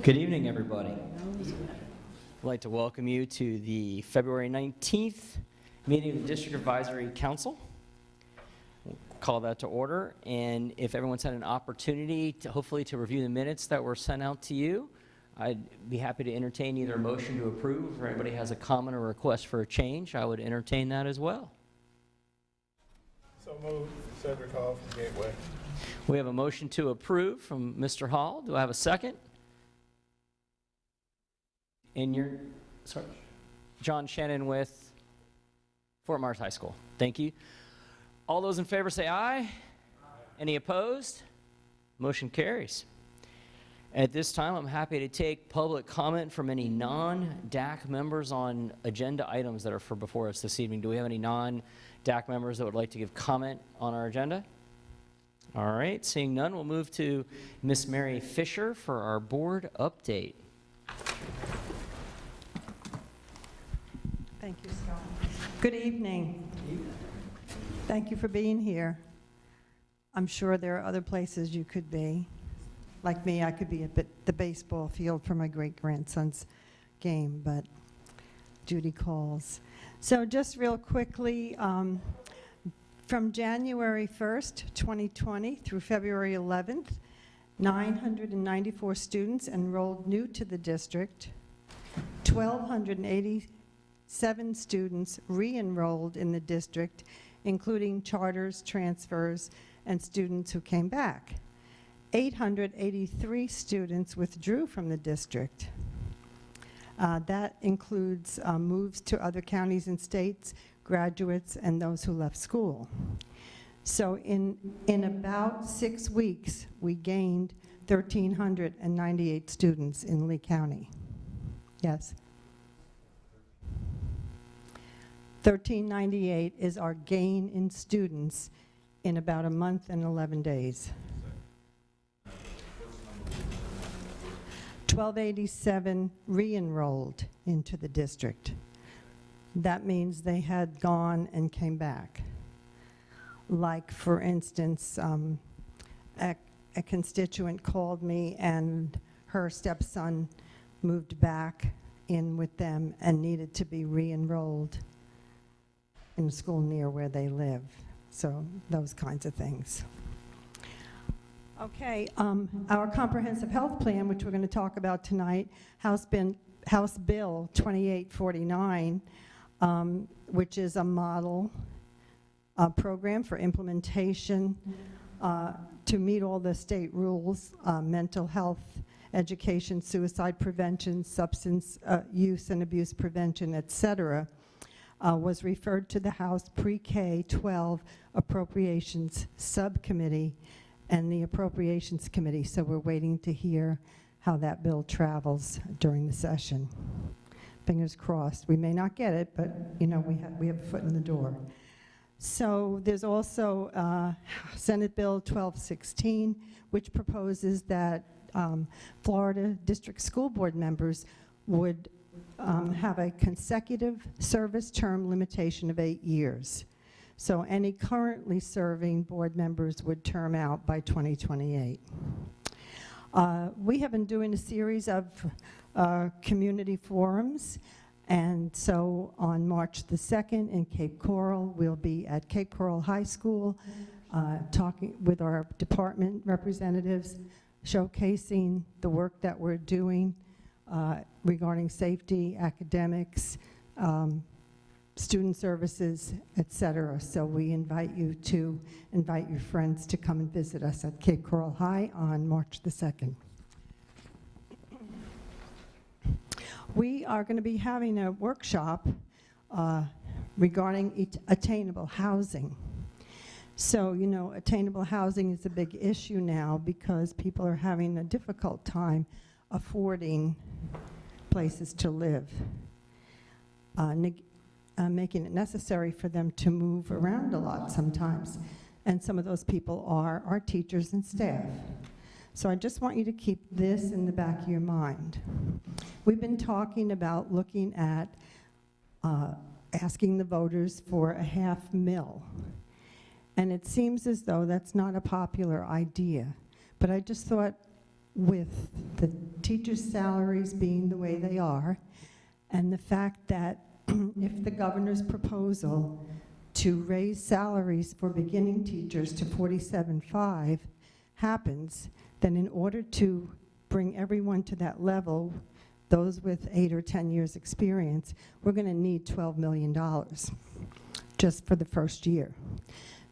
Good evening, everybody. I'd like to welcome you to the February 19th meeting of the District Advisory Council. We'll call that to order, and if everyone's had an opportunity to hopefully to review the minutes that were sent out to you, I'd be happy to entertain either a motion to approve, or anybody has a comment or request for a change, I would entertain that as well. So moved. Cedric Hall from Gateway. We have a motion to approve from Mr. Hall. Do I have a second? And you're, sorry, John Shannon with Fort Myers High School. Thank you. All those in favor say aye. Aye. Any opposed? Motion carries. At this time, I'm happy to take public comment from any non-DAC members on agenda items that are before us this evening. Do we have any non-DAC members that would like to give comment on our agenda? All right, seeing none, we'll move to Miss Mary Fisher for our board update. Thank you, Scott. Good evening. Thank you for being here. I'm sure there are other places you could be. Like me, I could be at the baseball field for my great-grandson's game, but duty calls. So just real quickly, from January 1st, 2020 through February 11th, 994 students enrolled new to the district, 1,287 students re-enrolled in the district, including charters, transfers, and students who came back. 883 students withdrew from the district. That includes moves to other counties and states, graduates, and those who left school. So in about 6 weeks, we gained 1,398 students in Lee County. Yes? 1,398 is our gain in students in about a month and 11 days. 1,287 re-enrolled into the district. That means they had gone and came back. Like, for instance, a constituent called me and her stepson moved back in with them and needed to be re-enrolled in a school near where they live. So those kinds of things. Okay, our comprehensive health plan, which we're going to talk about tonight, House Bill 2849, which is a model program for implementation to meet all the state rules, mental health, education, suicide prevention, substance use and abuse prevention, etc., was referred to the House Pre-K-12 Appropriations Subcommittee and the Appropriations Committee, so we're waiting to hear how that bill travels during the session. Fingers crossed. We may not get it, but you know, we have a foot in the door. So there's also Senate Bill 1216, which proposes that Florida District School Board members would have a consecutive service term limitation of 8 years. So any currently serving board members would term out by 2028. We have been doing a series of community forums, and so on March the 2nd in Cape Coral, we'll be at Cape Coral High School talking with our department representatives, showcasing the work that we're doing regarding safety, academics, student services, etc. So we invite you to invite your friends to come and visit us at Cape Coral High on March the 2nd. We are going to be having a workshop regarding attainable housing. So, you know, attainable housing is a big issue now because people are having a difficult time affording places to live, making it necessary for them to move around a lot sometimes. And some of those people are our teachers and staff. So I just want you to keep this in the back of your mind. We've been talking about looking at asking the voters for a $500,000. And it seems as though that's not a popular idea. But I just thought with the teachers' salaries being the way they are, and the fact that if the governor's proposal to raise salaries for beginning teachers to 47.5 happens, then in order to bring everyone to that level, those with 8 or 10 years experience, we're going to need $12 million just for the first year.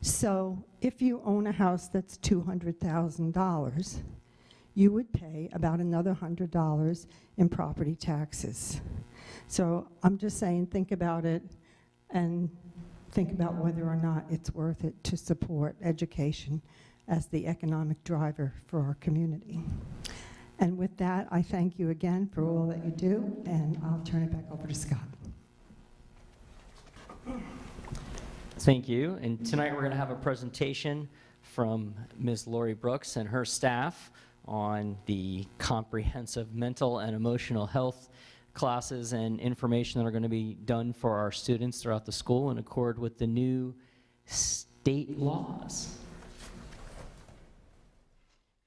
So if you own a house that's $200,000, you would pay about another $100 in property taxes. So I'm just saying, think about it and think about whether or not it's worth it to support education as the economic driver for our community. And with that, I thank you again for all that you do, and I'll turn it back over to Scott. Thank you. And tonight we're going to have a presentation from Ms. Lori Brooks and her staff on the comprehensive mental and emotional health classes and information that are going to be done for our students throughout the school in accord with the new state laws.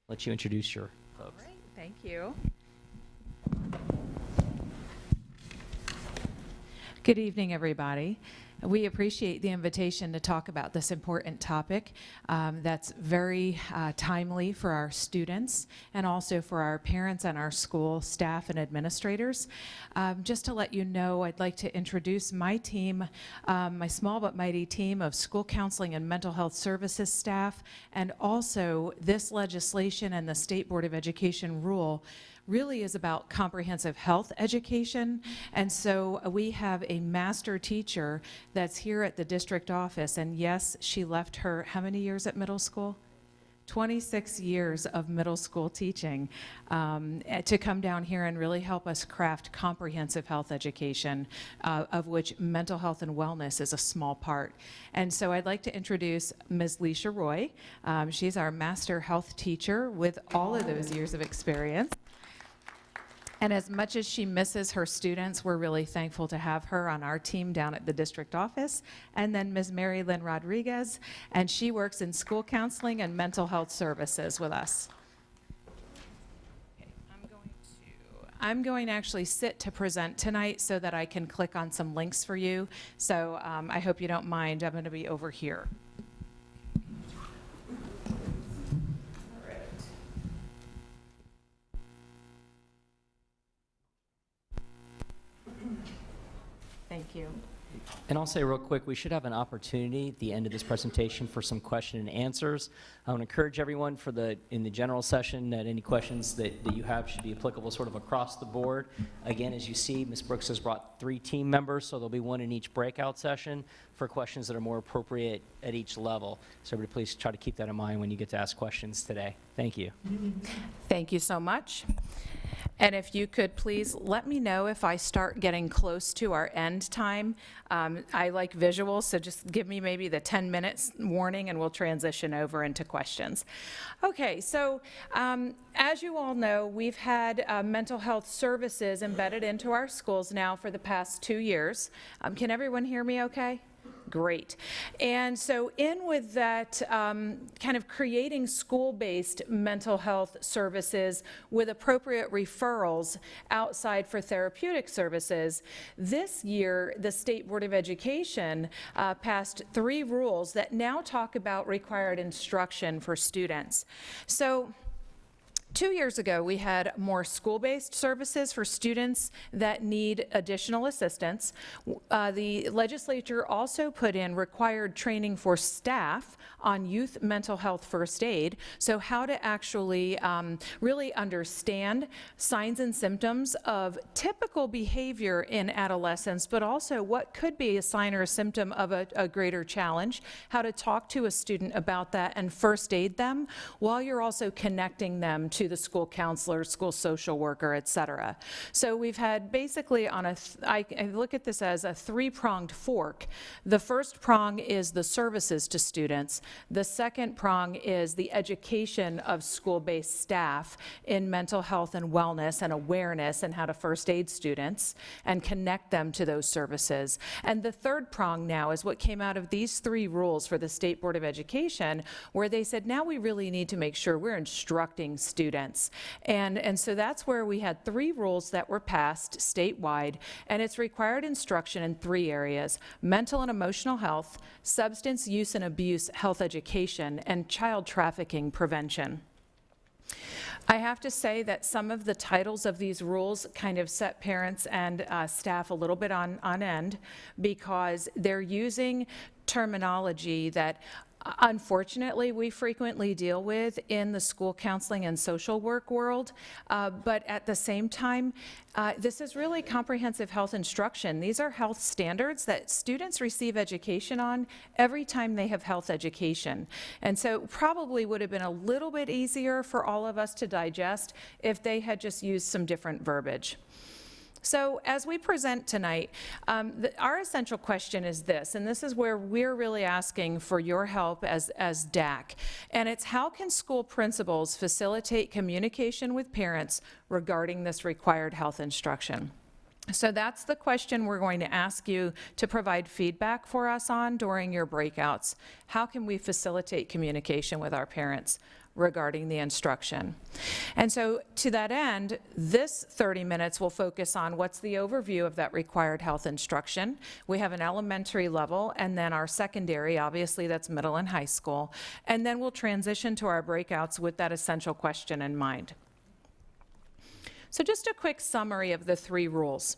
Let you introduce your folks. All right, thank you. Good evening, everybody. We appreciate the invitation to talk about this important topic that's very timely for our students and also for our parents and our school staff and administrators. Just to let you know, I'd like to introduce my team, my small but mighty team of school counseling and mental health services staff, and also this legislation and the State Board of Education rule really is about comprehensive health education. And so we have a master teacher that's here at the district office. And yes, she left her, how many years at middle school? 26 years of middle school teaching to come down here and really help us craft comprehensive health education, of which mental health and wellness is a small part. And so I'd like to introduce Ms. Leisha Roy. She's our master health teacher with all of those years of experience. And as much as she misses her students, we're really thankful to have her on our team down at the district office. And then Ms. Mary Lynn Rodriguez, and she works in school counseling and mental health services with us. Okay, I'm going to actually sit to present tonight so that I can click on some links for you. So I hope you don't mind. I'm going to be over here. Thank you. And I'll say real quick, we should have an opportunity at the end of this presentation for some question and answers. I want to encourage everyone in the general session that any questions that you have should be applicable sort of across the board. Again, as you see, Ms. Brooks has brought 3 team members, so there'll be one in each breakout session for questions that are more appropriate at each level. So everybody please try to keep that in mind when you get to ask questions today. Thank you. Thank you so much. And if you could please let me know if I start getting close to our end time. I like visuals, so just give me maybe the 10 minutes warning and we'll transition over into questions. Okay, so as you all know, we've had mental health services embedded into our schools now for the past 2 years. Can everyone hear me okay? Great. And so in with that kind of creating school-based mental health services with appropriate referrals outside for therapeutic services, this year the State Board of Education passed 3 rules that now talk about required instruction for students. So 2 years ago, we had more school-based services for students that need additional assistance. The legislature also put in required training for staff on youth mental health first aid, so how to actually really understand signs and symptoms of typical behavior in adolescence, but also what could be a sign or a symptom of a greater challenge, how to talk to a student about that and first aid them, while you're also connecting them to the school counselor, school social worker, et cetera. So we've had basically I look at this as a 3-pronged fork. The first prong is the services to students. The second prong is the education of school-based staff in mental health and wellness and awareness and how to first aid students and connect them to those services. And the third prong now is what came out of these 3 rules for the State Board of Education, where they said now we really need to make sure we're instructing students students. And so that's where we had 3 rules that were passed statewide, and it's required instruction in 3 areas: mental and emotional health, substance use and abuse health education, and child trafficking prevention. I have to say that some of the titles of these rules kind of set parents and staff a little bit on end, because they're using terminology that unfortunately we frequently deal with in the school counseling and social work world, but at the same time, this is really comprehensive health instruction. These are health standards that students receive education on every time they have health education. And so probably would have been a little bit easier for all of us to digest if they had just used some different verbiage. So as we present tonight, our essential question is this, and this is where we're really asking for your help as DAC, and it's: how can school principals facilitate communication with parents regarding this required health instruction? So that's the question we're going to ask you to provide feedback for us on during your breakouts. How can we facilitate communication with our parents regarding the instruction? And so to that end, this 30 minutes will focus on what's the overview of that required health instruction. We have an elementary level, and then our secondary, obviously that's middle and high school, and then we'll transition to our breakouts with that essential question in mind. So just a quick summary of the 3 rules.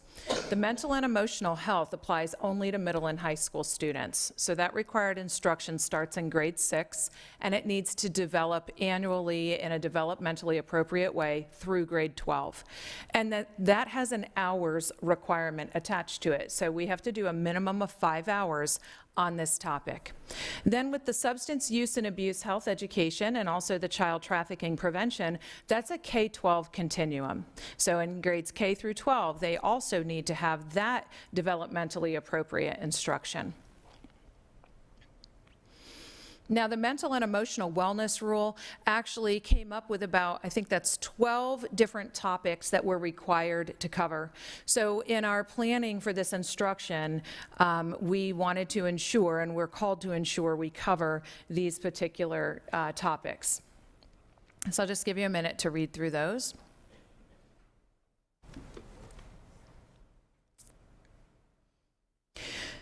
The mental and emotional health applies only to middle and high school students. So that required instruction starts in grade 6, and it needs to develop annually in a developmentally appropriate way through grade 12. And that has an hours requirement attached to it. So we have to do a minimum of 5 hours on this topic. Then with the substance use and abuse health education and also the child trafficking prevention, that's a K-12 continuum. So in grades K through 12, they also need to have that developmentally appropriate instruction. Now, the mental and emotional wellness rule actually came up with about, I think that's 12 different topics that we're required to cover. So in our planning for this instruction, we wanted to ensure, and we're called to ensure, we cover these particular topics. So I'll just give you a minute to read through those.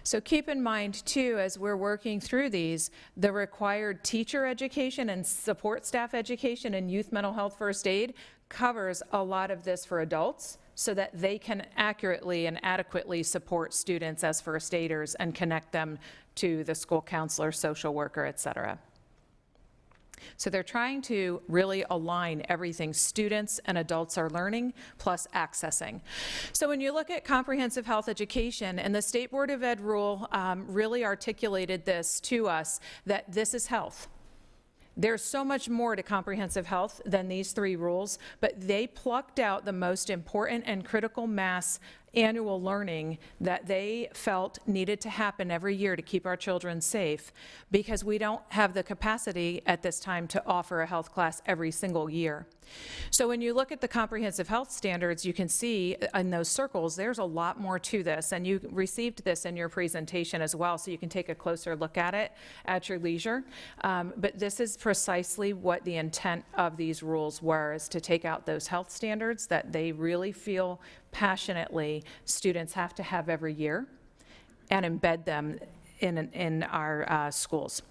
So keep in mind, too, as we're working through these, the required teacher education and support staff education and youth mental health first aid covers a lot of this for adults, so that they can accurately and adequately support students as first aiders and connect them to the school counselor, social worker, et cetera. So they're trying to really align everything students and adults are learning plus accessing. So when you look at comprehensive health education, and the State Board of Ed rule really articulated this to us, that this is health. There's so much more to comprehensive health than these 3 rules, but they plucked out the most important and critical mass annual learning that they felt needed to happen every year to keep our children safe, because we don't have the capacity at this time to offer a health class every single year. So when you look at the comprehensive health standards, you can see in those circles, there's a lot more to this, and you received this in your presentation as well, so you can take a closer look at it at your leisure. But this is precisely what the intent of these rules were, is to take out those health standards that they really feel passionately students have to have every year and embed them in our schools.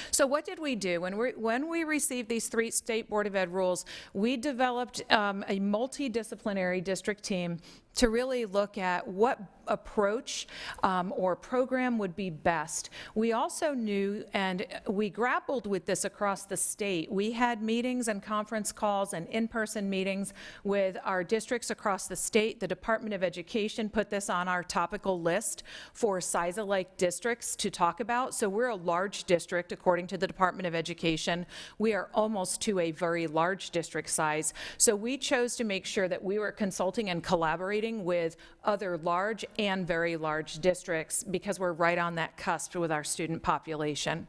So what did we do? When we received these 3 State Board of Ed rules, we developed a multidisciplinary district team to really look at what approach or program would be best. We also knew, and we grappled with this across the state. We had meetings and conference calls and in-person meetings with our districts across the state. The Department of Education put this on our topical list for size-alike districts to talk about. So we're a large district according to the Department of Education. We are almost to a very large district size. So we chose to make sure that we were consulting and collaborating with other large and very large districts, because we're right on that cusp with our student population.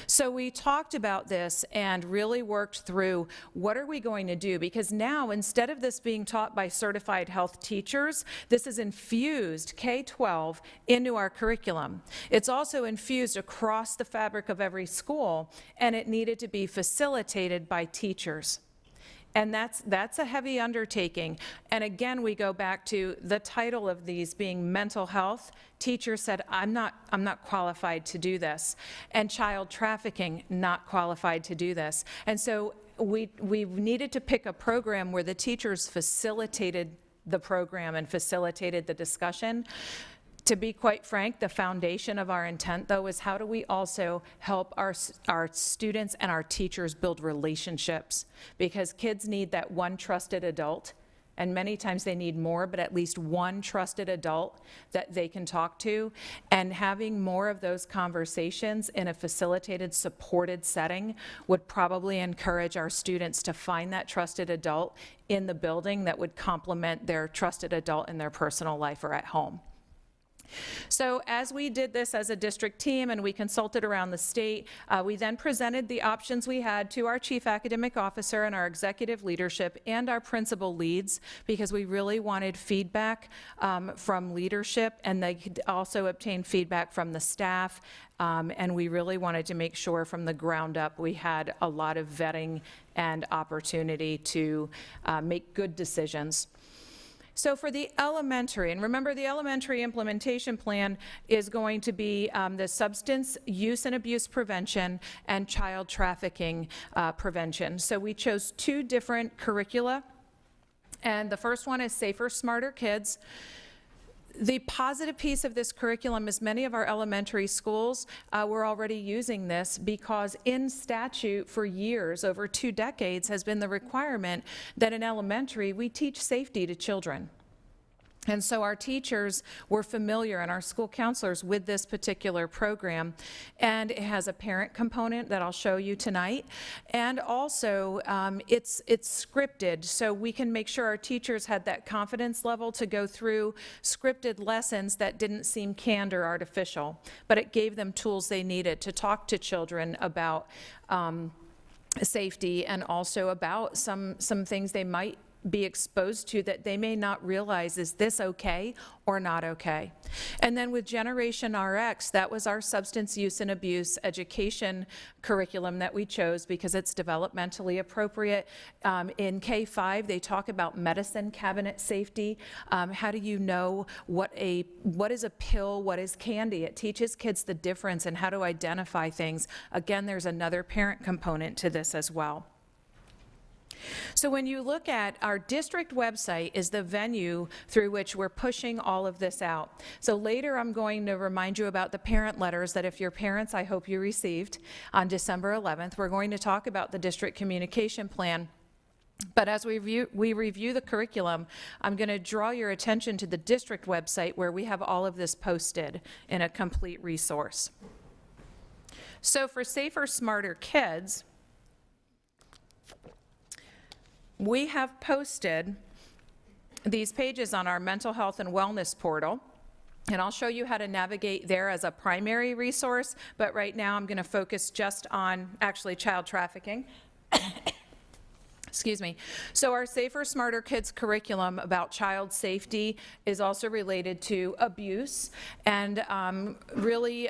So we talked about this and really worked through what are we going to do, because now instead of this being taught by certified health teachers, this is infused K-12 into our curriculum. It's also infused across the fabric of every school, and it needed to be facilitated by teachers. And that's a heavy undertaking. And again, we go back to the title of these being mental health. Teachers said, I'm not qualified to do this. And child trafficking, not qualified to do this. And so we needed to pick a program where the teachers facilitated the program and facilitated the discussion. To be quite frank, the foundation of our intent, though, is how do we also help our students and our teachers build relationships? Because kids need that one trusted adult, and many times they need more, but at least one trusted adult that they can talk to. And having more of those conversations in a facilitated, supported setting would probably encourage our students to find that trusted adult in the building that would complement their trusted adult in their personal life or at home. So as we did this as a district team and we consulted around the state, we then presented the options we had to our chief academic officer and our executive leadership and our principal leads, because we really wanted feedback from leadership, and they could also obtain feedback from the staff. And we really wanted to make sure from the ground up we had a lot of vetting and opportunity to make good decisions. So for the elementary, and remember the elementary implementation plan is going to be the substance use and abuse prevention and child trafficking prevention. So we chose 2 different curricula, and the first one is Safer, Smarter Kids. The positive piece of this curriculum is many of our elementary schools were already using this, because in statute for years, over 2 decades, has been the requirement that in elementary we teach safety to children. And so our teachers were familiar, and our school counselors, with this particular program. And it has a parent component that I'll show you tonight. And also it's scripted, so we can make sure our teachers had that confidence level to go through scripted lessons that didn't seem canned or artificial, but it gave them tools they needed to talk to children about safety, and also about some things they might be exposed to that they may not realize, is this okay or not okay? And then with Generation RX, that was our substance use and abuse education curriculum that we chose because it's developmentally appropriate. In K-5, they talk about medicine cabinet safety. How do you know what is a pill, what is candy? It teaches kids the difference and how to identify things. Again, there's another parent component to this as well. So when you look at our district website is the venue through which we're pushing all of this out. So later I'm going to remind you about the parent letters that if you're parents, I hope you received on December 11th. We're going to talk about the district communication plan. But as we review the curriculum, I'm going to draw your attention to the district website where we have all of this posted in a complete resource. So for Safer, Smarter Kids, we have posted these pages on our mental health and wellness portal, and I'll show you how to navigate there as a primary resource, but right now I'm going to focus just on actually child trafficking. Excuse me. So our Safer, Smarter Kids curriculum about child safety is also related to abuse, and really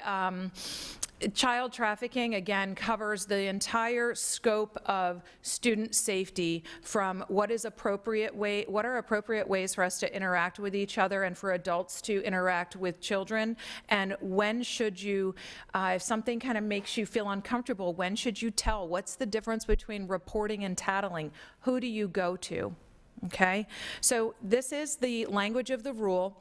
child trafficking, again, covers the entire scope of student safety, from what are appropriate ways for us to interact with each other and for adults to interact with children, and when should you, if something kind of makes you feel uncomfortable, when should you tell? What's the difference between reporting and tattling? Who do you go to? Okay, so this is the language of the rule.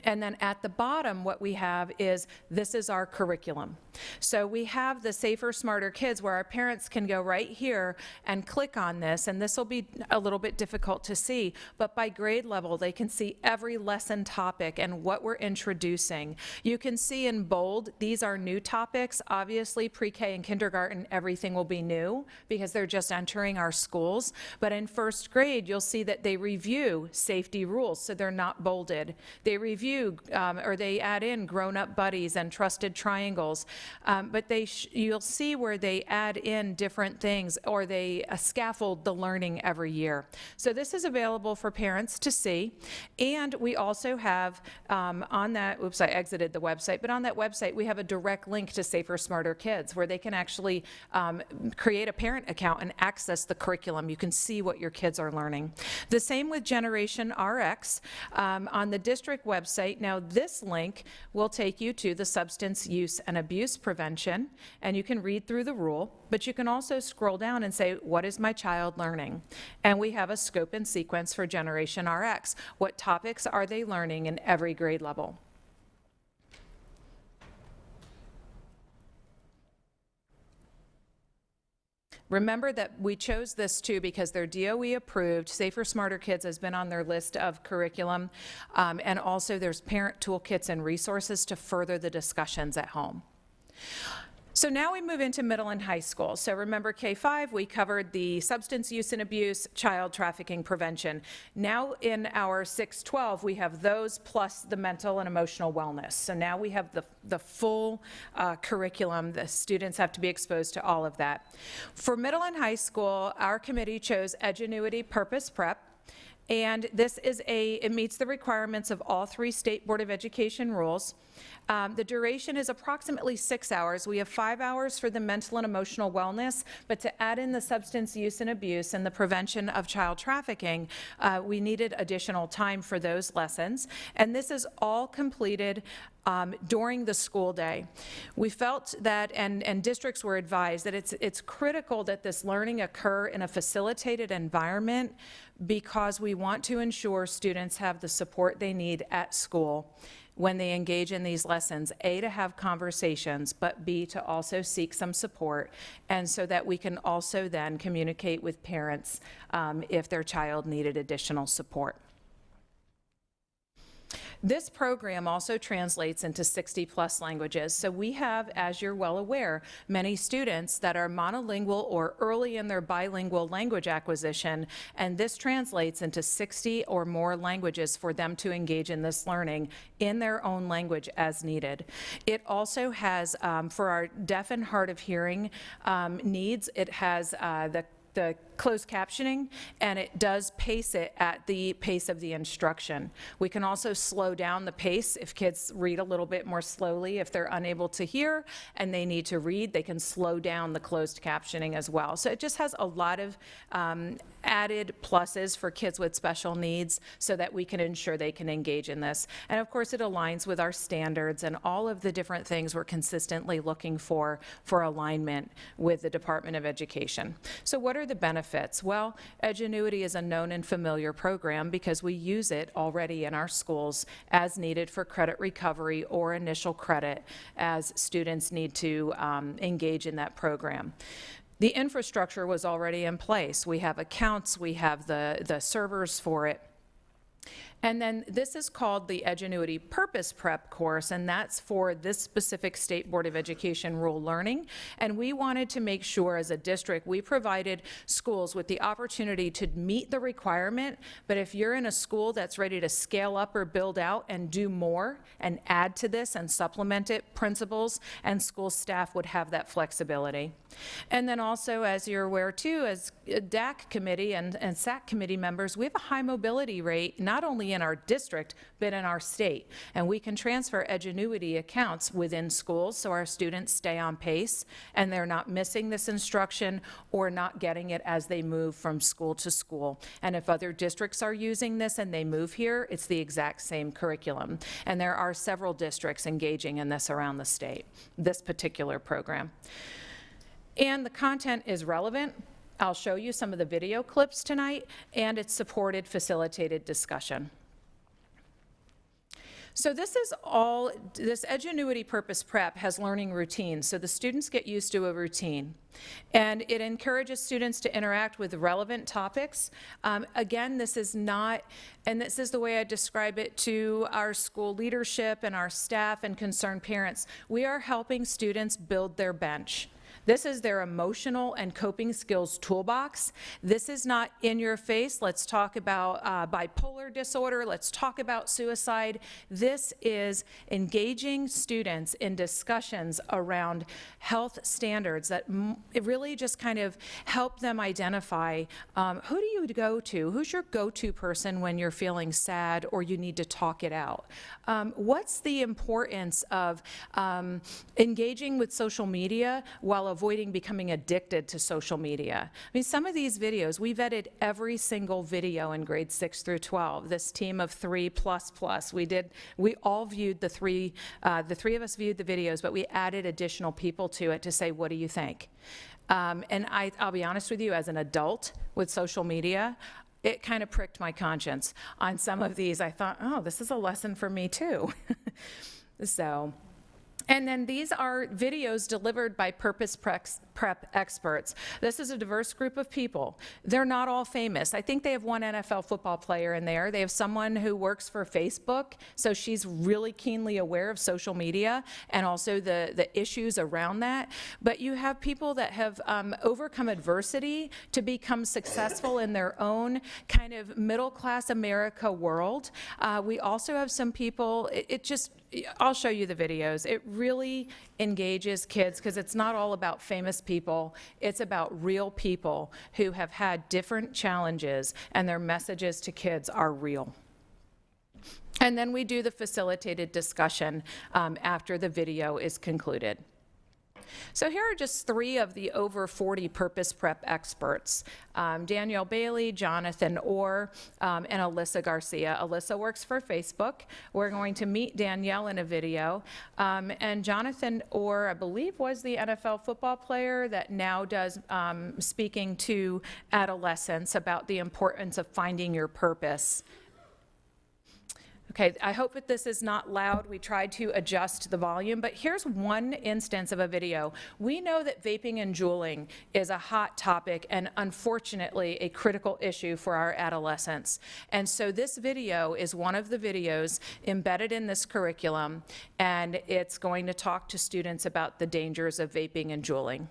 And then at the bottom, what we have is, this is our curriculum. So we have the Safer, Smarter Kids, where our parents can go right here and click on this, and this will be a little bit difficult to see, but by grade level, they can see every lesson topic and what we're introducing. You can see in bold, these are new topics. Obviously, pre-K and kindergarten, everything will be new because they're just entering our schools. But in first grade, you'll see that they review safety rules, so they're not bolded. They review, or they add in grown-up buddies and trusted triangles. but you'll see where they add in different things, or they scaffold the learning every year. So this is available for parents to see. And we also have on that, oops, I exited the website, but on that website we have a direct link to Safer Smarter Kids, where they can actually create a parent account and access the curriculum. You can see what your kids are learning. The same with Generation RX on the district website. Now this link will take you to the substance use and abuse prevention, and you can read through the rule, but you can also scroll down and say, what is my child learning? And we have a scope and sequence for Generation RX. What topics are they learning in every grade level? Remember that we chose this too because they're DOE approved. Safer Smarter Kids has been on their list of curriculum. And also there's parent toolkits and resources to further the discussions at home. So now we move into middle and high school. So remember K-5, we covered the substance use and abuse, child trafficking prevention. Now in our 612, we have those plus the mental and emotional wellness. So now we have the full curriculum. The students have to be exposed to all of that. For middle and high school, our committee chose Edgenuity Purpose Prep. And this is it meets the requirements of all 3 State Board of Education rules. The duration is approximately 6 hours. We have 5 hours for the mental and emotional wellness, but to add in the substance use and abuse and the prevention of child trafficking, we needed additional time for those lessons. And this is all completed during the school day. We felt that, and districts were advised, that it's critical that this learning occur in a facilitated environment because we want to ensure students have the support they need at school when they engage in these lessons, A, to have conversations, but B, to also seek some support, and so that we can also then communicate with parents if their child needed additional support. This program also translates into 60+ languages. So we have, as you're well aware, many students that are monolingual or early in their bilingual language acquisition, and this translates into 60 or more languages for them to engage in this learning in their own language as needed. It also has, for our deaf and hard of hearing needs, it has the closed captioning, and it does pace it at the pace of the instruction. We can also slow down the pace if kids read a little bit more slowly. If they're unable to hear and they need to read, they can slow down the closed captioning as well. So it just has a lot of added pluses for kids with special needs so that we can ensure they can engage in this. And of course, it aligns with our standards and all of the different things we're consistently looking for alignment with the Department of Education. So what are the benefits? Well, Edgenuity is a known and familiar program because we use it already in our schools as needed for credit recovery or initial credit as students need to engage in that program. The infrastructure was already in place. We have accounts, we have the servers for it. And then this is called the Edgenuity Purpose Prep course, and that's for this specific State Board of Education rule learning. And we wanted to make sure as a district we provided schools with the opportunity to meet the requirement, but if you're in a school that's ready to scale up or build out and do more and add to this and supplement it, principals and school staff would have that flexibility. And then also, as you're aware too, as DAC committee and SAC committee members, we have a high mobility rate, not only in our district, but in our state. And we can transfer Edgenuity accounts within schools so our students stay on pace and they're not missing this instruction or not getting it as they move from school to school. And if other districts are using this and they move here, it's the exact same curriculum. And there are several districts engaging in this around the state, this particular program. And the content is relevant. I'll show you some of the video clips tonight, and it's supported facilitated discussion. So this Edgenuity Purpose Prep has learning routines, so the students get used to a routine. And it encourages students to interact with relevant topics. Again, this is not, and this is the way I describe it to our school leadership and our staff and concerned parents, we are helping students build their bench. This is their emotional and coping skills toolbox. This is not in your face. Let's talk about bipolar disorder. Let's talk about suicide. This is engaging students in discussions around health standards that it really just kind of help them identify who do you go to? Who's your go-to person when you're feeling sad or you need to talk it out? What's the importance of engaging with social media while avoiding becoming addicted to social media? I mean, some of these videos, we vetted every single video in grades 6 through 12. This team of 3++, we all viewed the three of us viewed the videos, but we added additional people to it to say, what do you think? And I'll be honest with you, as an adult with social media, it kind of pricked my conscience. On some of these, I thought, oh, this is a lesson for me too. So. And then these are videos delivered by Purpose Prep experts. This is a diverse group of people. They're not all famous. I think they have one NFL football player in there. They have someone who works for Facebook, so she's really keenly aware of social media and also the issues around that. But you have people that have overcome adversity to become successful in their own kind of middle-class America world. We also have some people, I'll show you the videos. It really engages kids because it's not all about famous people. It's about real people who have had different challenges, and their messages to kids are real. And then we do the facilitated discussion after the video is concluded. So here are just 3 of the over 40 Purpose Prep experts, Danielle Bailey, Jonathan Orr, and Alyssa Garcia. Alyssa works for Facebook. We're going to meet Danielle in a video. And Jonathan Orr, I believe, was the NFL football player that now does speaking to adolescents about the importance of finding your purpose. Okay, I hope that this is not loud. We tried to adjust the volume, but here's one instance of a video. We know that vaping and juuling is a hot topic and unfortunately a critical issue for our adolescents. And so this video is one of the videos embedded in this curriculum, and it's going to talk to students about the dangers of vaping and juuling.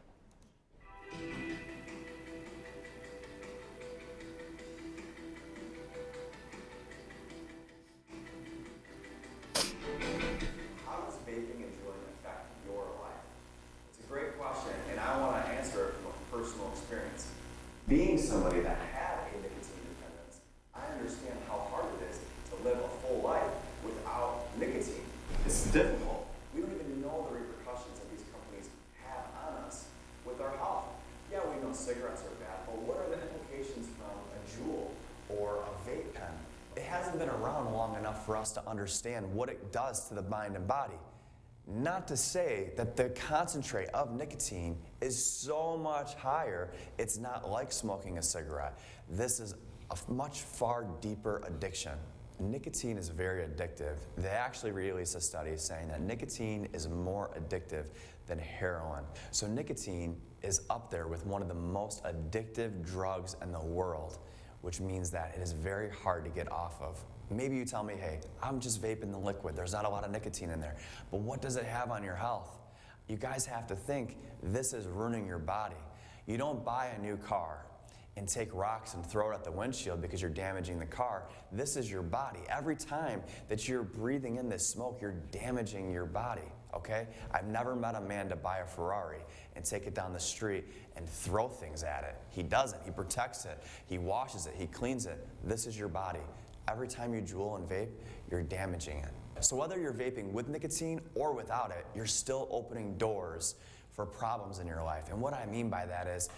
Being somebody that had a nicotine dependence, I understand how hard it is to live a full life without nicotine. It's difficult. We don't even know the repercussions that these companies have on us with our health. Yeah, we know cigarettes are bad, but what are the implications from a Juul or a vape pen? It hasn't been around long enough for us to understand what it does to the mind and body. Not to say that the concentrate of nicotine is so much higher, it's not like smoking a cigarette. This is a much far deeper addiction. Nicotine is very addictive. They actually released a study saying that nicotine is more addictive than heroin. So nicotine is up there with one of the most addictive drugs in the world, which means that it is very hard to get off of. Maybe you tell me, hey, I'm just vaping the liquid. There's not a lot of nicotine in there. But what does it have on your health? You guys have to think this is ruining your body. You don't buy a new car and take rocks and throw it at the windshield because you're damaging the car. This is your body. Every time that you're breathing in this smoke, you're damaging your body, okay? I've never met a man to buy a Ferrari and take it down the street and throw things at it. He doesn't. He protects it. He washes it. He cleans it. This is your body. Every time you juul and vape, you're damaging it. So whether you're vaping with nicotine or without it, you're still opening doors for problems in your life. And what I mean by that is,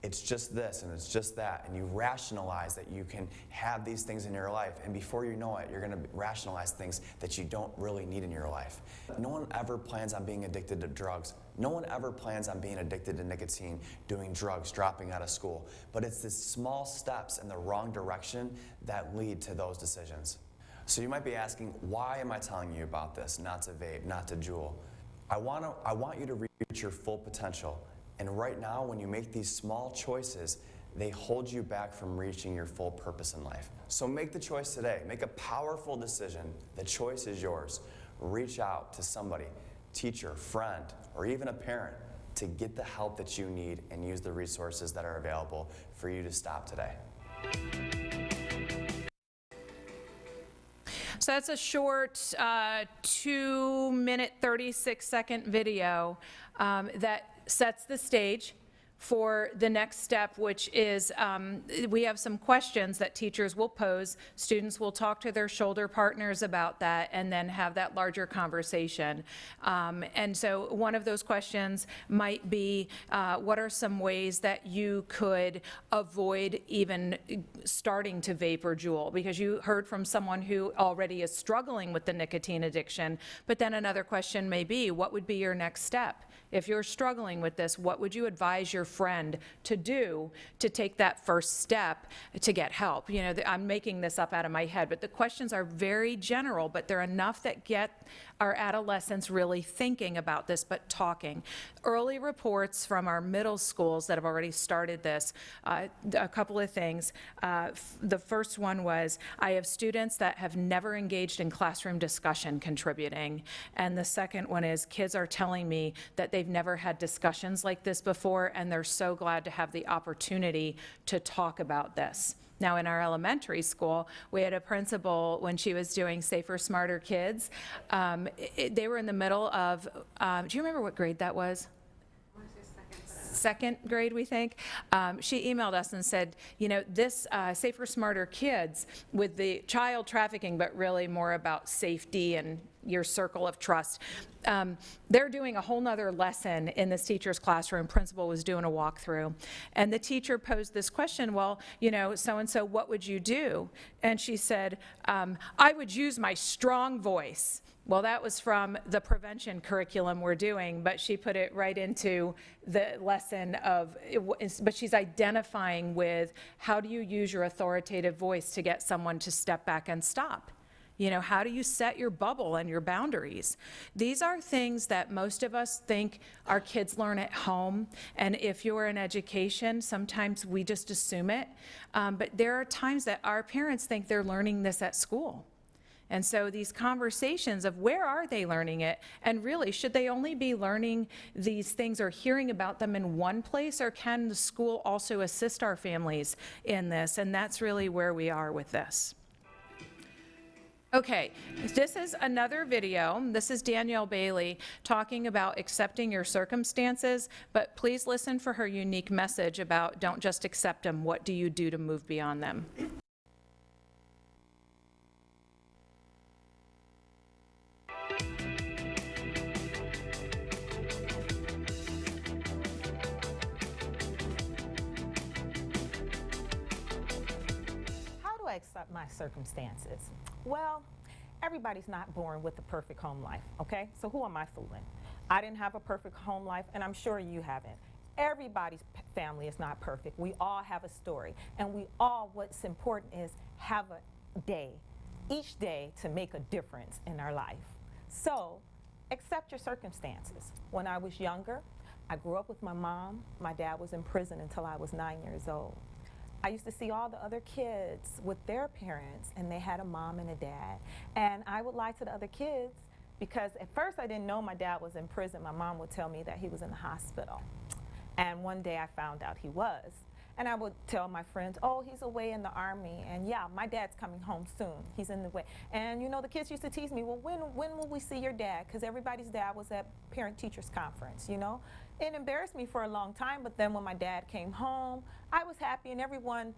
it's just this and it's just that, and you rationalize that you can have these things in your life, and before you know it, you're going to rationalize things that you don't really need in your life. No one ever plans on being addicted to drugs. No one ever plans on being addicted to nicotine, doing drugs, dropping out of school. But it's the small steps in the wrong direction that lead to those decisions. So you might be asking, why am I telling you about this? Not to vape, not to juul. I want you to reach your full potential. And right now, when you make these small choices, they hold you back from reaching your full purpose in life. So make the choice today. Make a powerful decision. The choice is yours. Reach out to somebody, teacher, friend, or even a parent. to get the help that you need and use the resources that are available for you to stop today. So that's a short 2-minute, 36-second video that sets the stage for the next step, which is we have some questions that teachers will pose. Students will talk to their shoulder partners about that and then have that larger conversation. And so one of those questions might be, what are some ways that you could avoid even starting to vape or juul? Because you heard from someone who already is struggling with the nicotine addiction. But then another question may be, what would be your next step? If you're struggling with this, what would you advise your friend to do to take that first step to get help? You know, I'm making this up out of my head, but the questions are very general, but they're enough that get our adolescents really thinking about this, but talking. Early reports from our middle schools that have already started this, a couple of things. The first one was, I have students that have never engaged in classroom discussion contributing. And the second one is, kids are telling me that they've never had discussions like this before, and they're so glad to have the opportunity to talk about this. Now, in our elementary school, we had a principal, when she was doing Safer, Smarter Kids, they were in the middle of, do you remember what grade that was? Second grade, we think. She emailed us and said, you know, this Safer, Smarter Kids with the child trafficking, but really more about safety and your circle of trust. They're doing a whole nother lesson in this teacher's classroom. Principal was doing a walkthrough. And the teacher posed this question, well, you know, so-and-so, what would you do? And she said, I would use my strong voice. Well, that was from the prevention curriculum we're doing, but she put it right into the lesson of, but she's identifying with how do you use your authoritative voice to get someone to step back and stop? You know, how do you set your bubble and your boundaries? These are things that most of us think our kids learn at home, and if you're in education, sometimes we just assume it, but there are times that our parents think they're learning this at school. And so these conversations of where are they learning it, and really, should they only be learning these things or hearing about them in one place, or can the school also assist our families in this? And that's really where we are with this. Okay, this is another video. This is Danielle Bailey talking about accepting your circumstances, but please listen for her unique message about don't just accept them, what do you do to move beyond them? How do I accept my circumstances? Well, everybody's not born with a perfect home life, okay? So who am I fooling? I didn't have a perfect home life, and I'm sure you haven't. Everybody's family is not perfect. We all have a story, and we all, what's important is have a day, each day, to make a difference in our life. So accept your circumstances. When I was younger, I grew up with my mom. My dad was in prison until I was 9 years old. I used to see all the other kids with their parents, and they had a mom and a dad. And I would lie to the other kids because at first I didn't know my dad was in prison. My mom would tell me that he was in the hospital. And one day I found out he was. And I would tell my friends, oh, he's away in the Army. And yeah, my dad's coming home soon. He's in the way. And you know, the kids used to tease me, well, when will we see your dad? Because everybody's dad was at parent-teachers conference, you know? It embarrassed me for a long time, but then when my dad came home, I was happy, and everyone,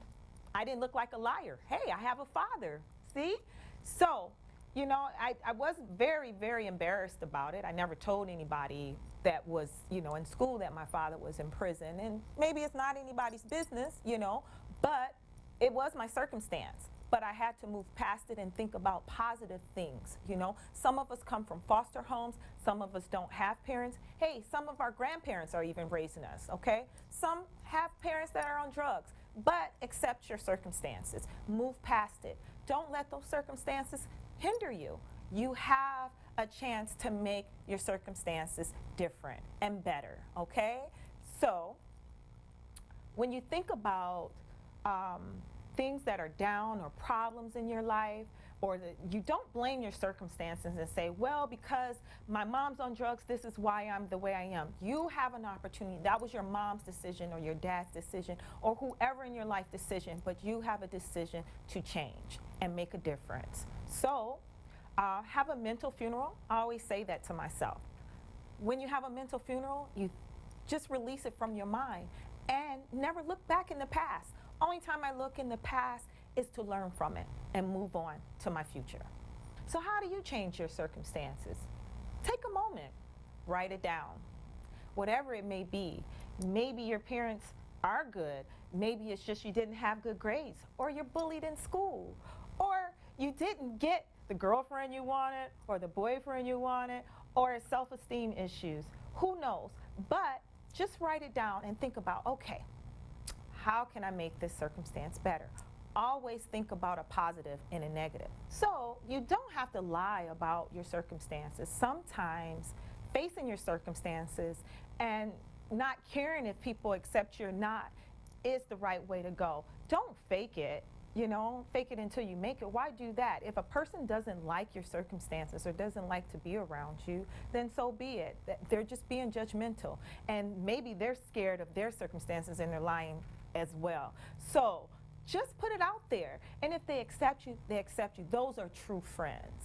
I didn't look like a liar. Hey, I have a father, see? So, you know, I was very, very embarrassed about it. I never told anybody that was, you know, in school that my father was in prison, and maybe it's not anybody's business, you know, but it was my circumstance. But I had to move past it and think about positive things, you know. Some of us come from foster homes. Some of us don't have parents. Hey, some of our grandparents are even raising us, okay? Some have parents that are on drugs. But accept your circumstances. Move past it. Don't let those circumstances hinder you. You have a chance to make your circumstances different and better, okay? So when you think about things that are down or problems in your life, or you don't blame your circumstances and say, well, because my mom's on drugs, this is why I'm the way I am. You have an opportunity. That was your mom's decision or your dad's decision or whoever in your life decision, but you have a decision to change and make a difference. So have a mental funeral. I always say that to myself. When you have a mental funeral, you just release it from your mind and never look back in the past. Only time I look in the past is to learn from it and move on to my future. So how do you change your circumstances? Take a moment, write it down. Whatever it may be, maybe your parents are good, maybe it's just you didn't have good grades, or you're bullied in school, or you didn't get the girlfriend you wanted, or the boyfriend you wanted, or self-esteem issues. Who knows? But just write it down and think about, okay, how can I make this circumstance better? Always think about a positive and a negative. So you don't have to lie about your circumstances. Sometimes facing your circumstances and not caring if people accept you or not is the right way to go. Don't fake it. You know, fake it until you make it. Why do that? If a person doesn't like your circumstances or doesn't like to be around you, then so be it. They're just being judgmental. And maybe they're scared of their circumstances and they're lying as well. So just put it out there. And if they accept you, they accept you. Those are true friends.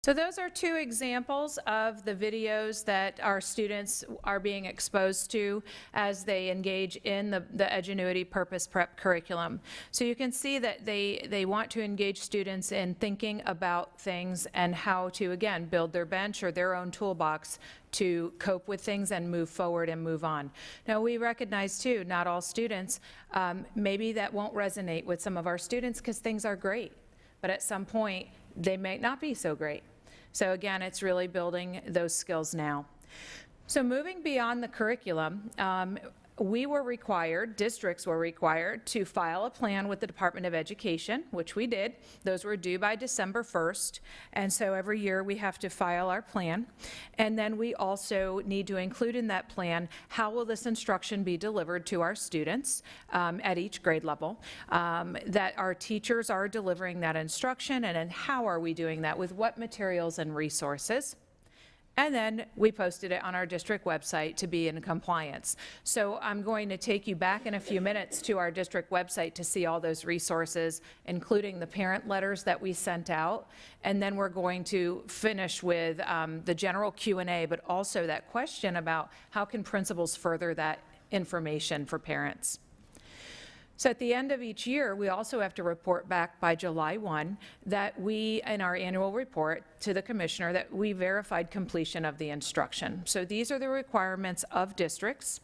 So those are two examples of the videos that our students are being exposed to as they engage in the Edgenuity Purpose Prep curriculum. So you can see that they want to engage students in thinking about things and how to, again, build their bench or their own toolbox to cope with things and move forward and move on. Now, we recognize, too, not all students, maybe that won't resonate with some of our students because things are great, but at some point, they may not be so great. So again, it's really building those skills now. So moving beyond the curriculum, we were required, districts were required to file a plan with the Department of Education, which we did. Those were due by December 1st. And so every year we have to file our plan. And then we also need to include in that plan, how will this instruction be delivered to our students at each grade level, that our teachers are delivering that instruction, and then how are we doing that, with what materials and resources. And then we posted it on our district website to be in compliance. So I'm going to take you back in a few minutes to our district website to see all those resources, including the parent letters that we sent out. And then we're going to finish with the general Q&A, but also that question about how can principals further that information for parents. So at the end of each year, we also have to report back by July 1 that we, in our annual report to the commissioner, that we verified completion of the instruction. So these are the requirements of districts.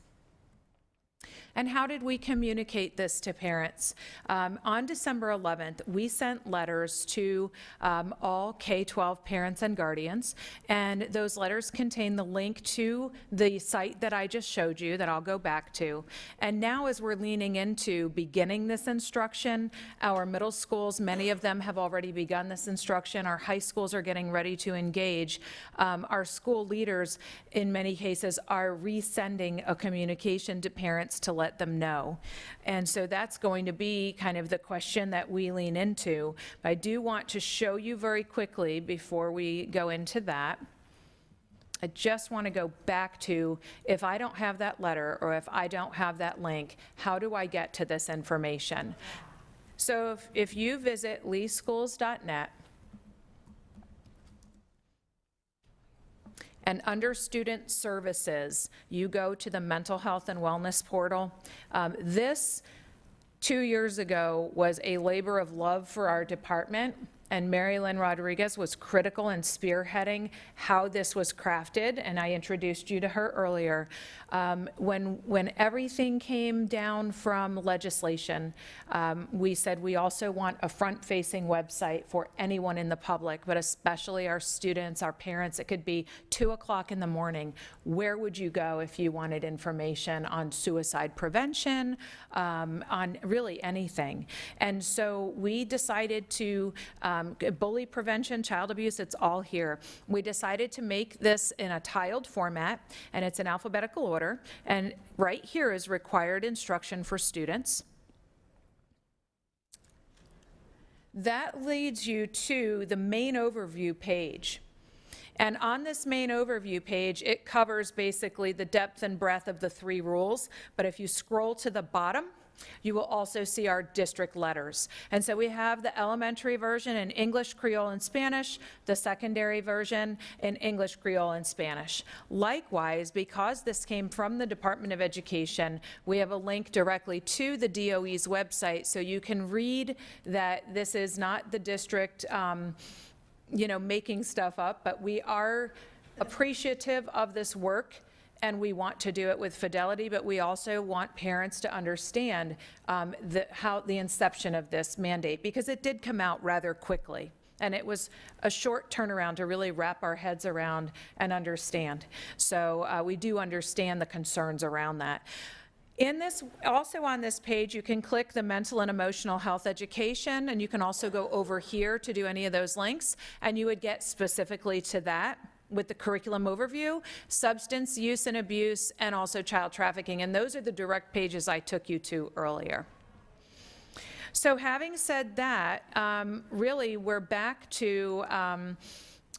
And how did we communicate this to parents? On December 11th, we sent letters to all K-12 parents and guardians, and those letters contain the link to the site that I just showed you that I'll go back to. And now as we're leaning into beginning this instruction, our middle schools, many of them have already begun this instruction. Our high schools are getting ready to engage. Our school leaders, in many cases, are resending a communication to parents to let them know. And so that's going to be kind of the question that we lean into. But I do want to show you very quickly before we go into that. I just want to go back to, if I don't have that letter or if I don't have that link, how do I get to this information? So if you visit leeschools.net, and under Student Services, you go to the Mental Health and Wellness portal. This, 2 years ago, was a labor of love for our department, and Mary Lynn Rodriguez was critical in spearheading how this was crafted, and I introduced you to her earlier. When everything came down from legislation, we said we also want a front-facing website for anyone in the public, but especially our students, our parents. It could be 2 o'clock in the morning. Where would you go if you wanted information on suicide prevention, on really anything? And so we decided to, bully prevention, child abuse, it's all here. We decided to make this in a tiled format, and it's in alphabetical order. And right here is required instruction for students. that leads you to the main overview page. And on this main overview page, it covers basically the depth and breadth of the 3 rules. But if you scroll to the bottom, you will also see our district letters. And so we have the elementary version in English, Creole, and Spanish, the secondary version in English, Creole, and Spanish. Likewise, because this came from the Department of Education, we have a link directly to the DOE's website, so you can read that this is not the district making stuff up, but we are appreciative of this work and we want to do it with fidelity, but we also want parents to understand how the inception of this mandate, because it did come out rather quickly. And it was a short turnaround to really wrap our heads around and understand. So we do understand the concerns around that. Also on this page, you can click the mental and emotional health education, and you can also go over here to do any of those links, and you would get specifically to that with the curriculum overview, substance use and abuse, and also child trafficking. And those are the direct pages I took you to earlier. So having said that, really we're back to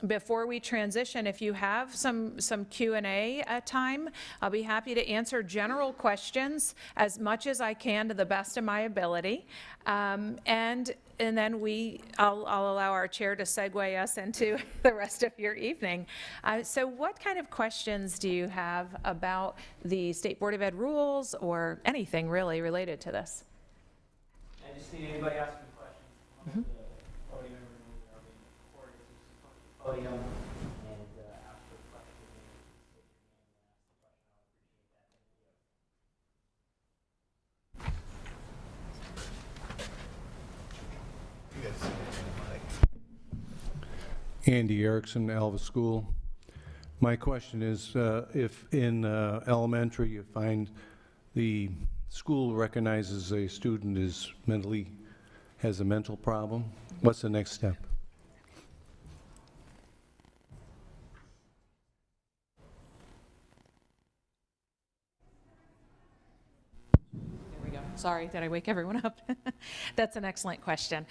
before we transition, if you have some Q&A at time, I'll be happy to answer general questions as much as I can to the best of my ability. And then I'll allow our chair to segue us into the rest of your evening. So what kind of questions do you have about the State Board of Ed rules or anything really related to this? I just need anybody asking questions. Podium and ask for questions. You guys see it in the mic. Andy Erickson, Alva School. My question is, if in elementary you find the school recognizes a student has a mental problem, what's the next step? Sorry, did I wake everyone up? That's an excellent question.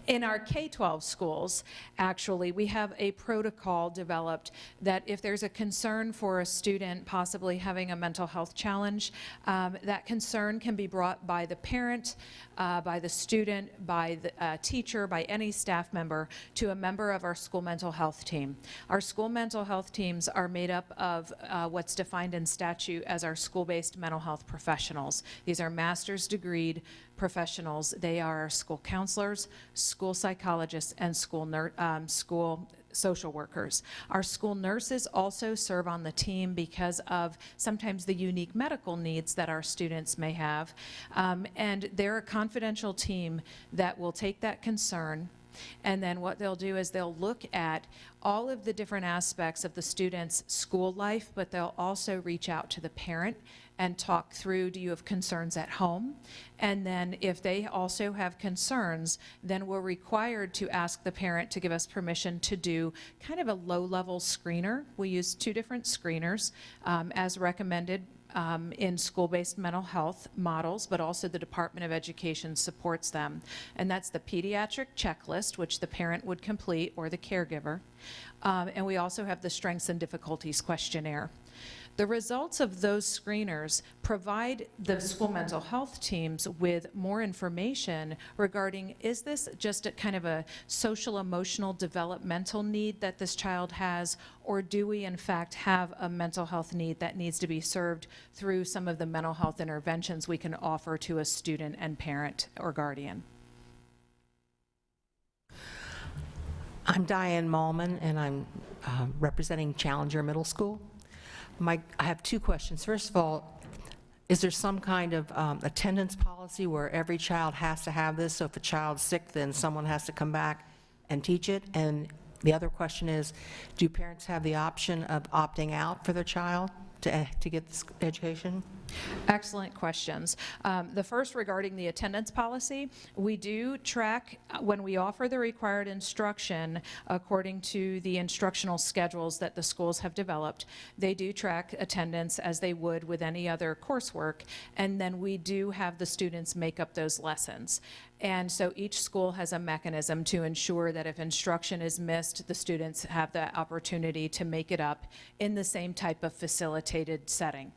In our K-12 schools, actually, we have a protocol developed that if there's a concern for a student possibly having a mental health challenge, that concern can be brought by the parent, by the student, by the teacher, by any staff member to a member of our school mental health team. Our school mental health teams are made up of what's defined in statute as our school-based mental health professionals. These are master's degreed professionals. They are school counselors, school psychologists, and school social workers. Our school nurses also serve on the team because of sometimes the unique medical needs that our students may have. And they're a confidential team that will take that concern, and then what they'll do is they'll look at all of the different aspects of the student's school life, but they'll also reach out to the parent and talk through, do you have concerns at home? And then if they also have concerns, then we're required to ask the parent to give us permission to do kind of a low-level screener. We use 2 different screeners as recommended in school-based mental health models, but also the Department of Education supports them. And that's the pediatric checklist, which the parent would complete, or the caregiver. And we also have the strengths and difficulties questionnaire. The results of those screeners provide the school mental health teams with more information regarding, is this just a kind of a social, emotional, developmental need that this child has, or do we in fact have a mental health need that needs to be served through some of the mental health interventions we can offer to a student and parent or guardian? I'm Diane Mallman, and I'm representing Challenger Middle School. I have 2 questions. First of all, is there some kind of attendance policy where every child has to have this? So if a child's sick, then someone has to come back and teach it? And the other question is, do parents have the option of opting out for their child to get this education? Excellent questions. The first regarding the attendance policy, we do track when we offer the required instruction according to the instructional schedules that the schools have developed. They do track attendance as they would with any other coursework, and then we do have the students make up those lessons. And so each school has a mechanism to ensure that if instruction is missed, the students have the opportunity to make it up in the same type of facilitated setting.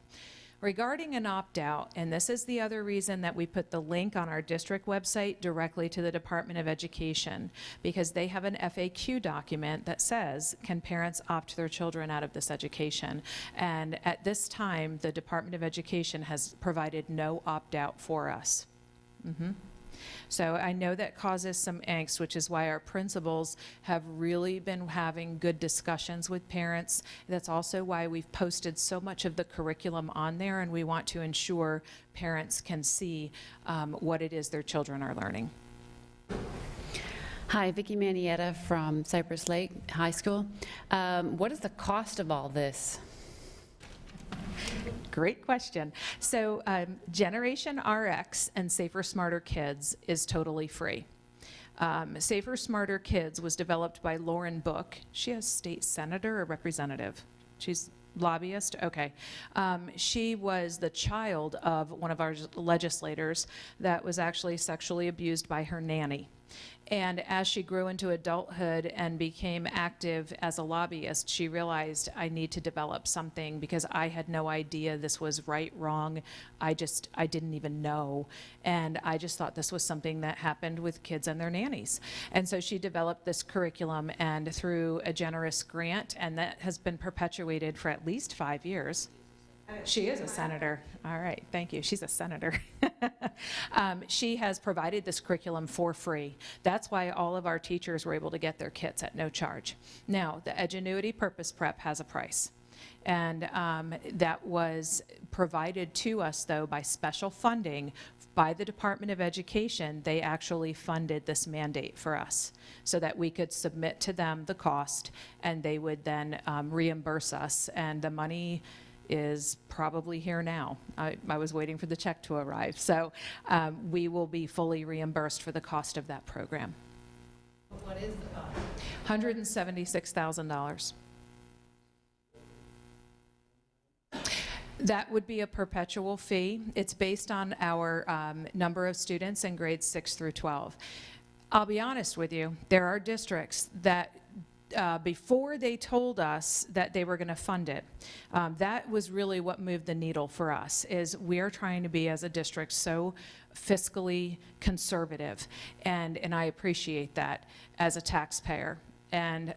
Regarding an opt-out, and this is the other reason that we put the link on our district website directly to the Department of Education, because they have an FAQ document that says, can parents opt their children out of this education? And at this time, the Department of Education has provided no opt-out for us. So I know that causes some angst, which is why our principals have really been having good discussions with parents. That's also why we've posted so much of the curriculum on there, and we want to ensure parents can see what it is their children are learning. Hi, Vicki Manietta from Cypress Lake High School. What is the cost of all this? Great question. So Generation RX and Safer Smarter Kids is totally free. Safer Smarter Kids was developed by Lauren Book. She is state senator or representative? She's lobbyist? Okay. She was the child of one of our legislators that was actually sexually abused by her nanny. And as she grew into adulthood and became active as a lobbyist, she realized, I need to develop something because I had no idea this was right, wrong. I didn't even know. And I just thought this was something that happened with kids and their nannies. And so she developed this curriculum, and through a generous grant, and that has been perpetuated for at least 5 years. She is a senator. All right, thank you. She's a senator. She has provided this curriculum for free. That's why all of our teachers were able to get their kits at no charge. Now, the Edgenuity Purpose Prep has a price. And that was provided to us, though, by special funding by the Department of Education. They actually funded this mandate for us so that we could submit to them the cost, and they would then reimburse us. And the money is probably here now. I was waiting for the check to arrive. So we will be fully reimbursed for the cost of that program. What is the cost? $176,000. That would be a perpetual fee. It's based on our number of students in grades 6 through 12. I'll be honest with you, there are districts that before they told us that they were going to fund it, that was really what moved the needle for us, is we are trying to be, as a district, so fiscally conservative, and I appreciate that as a taxpayer. And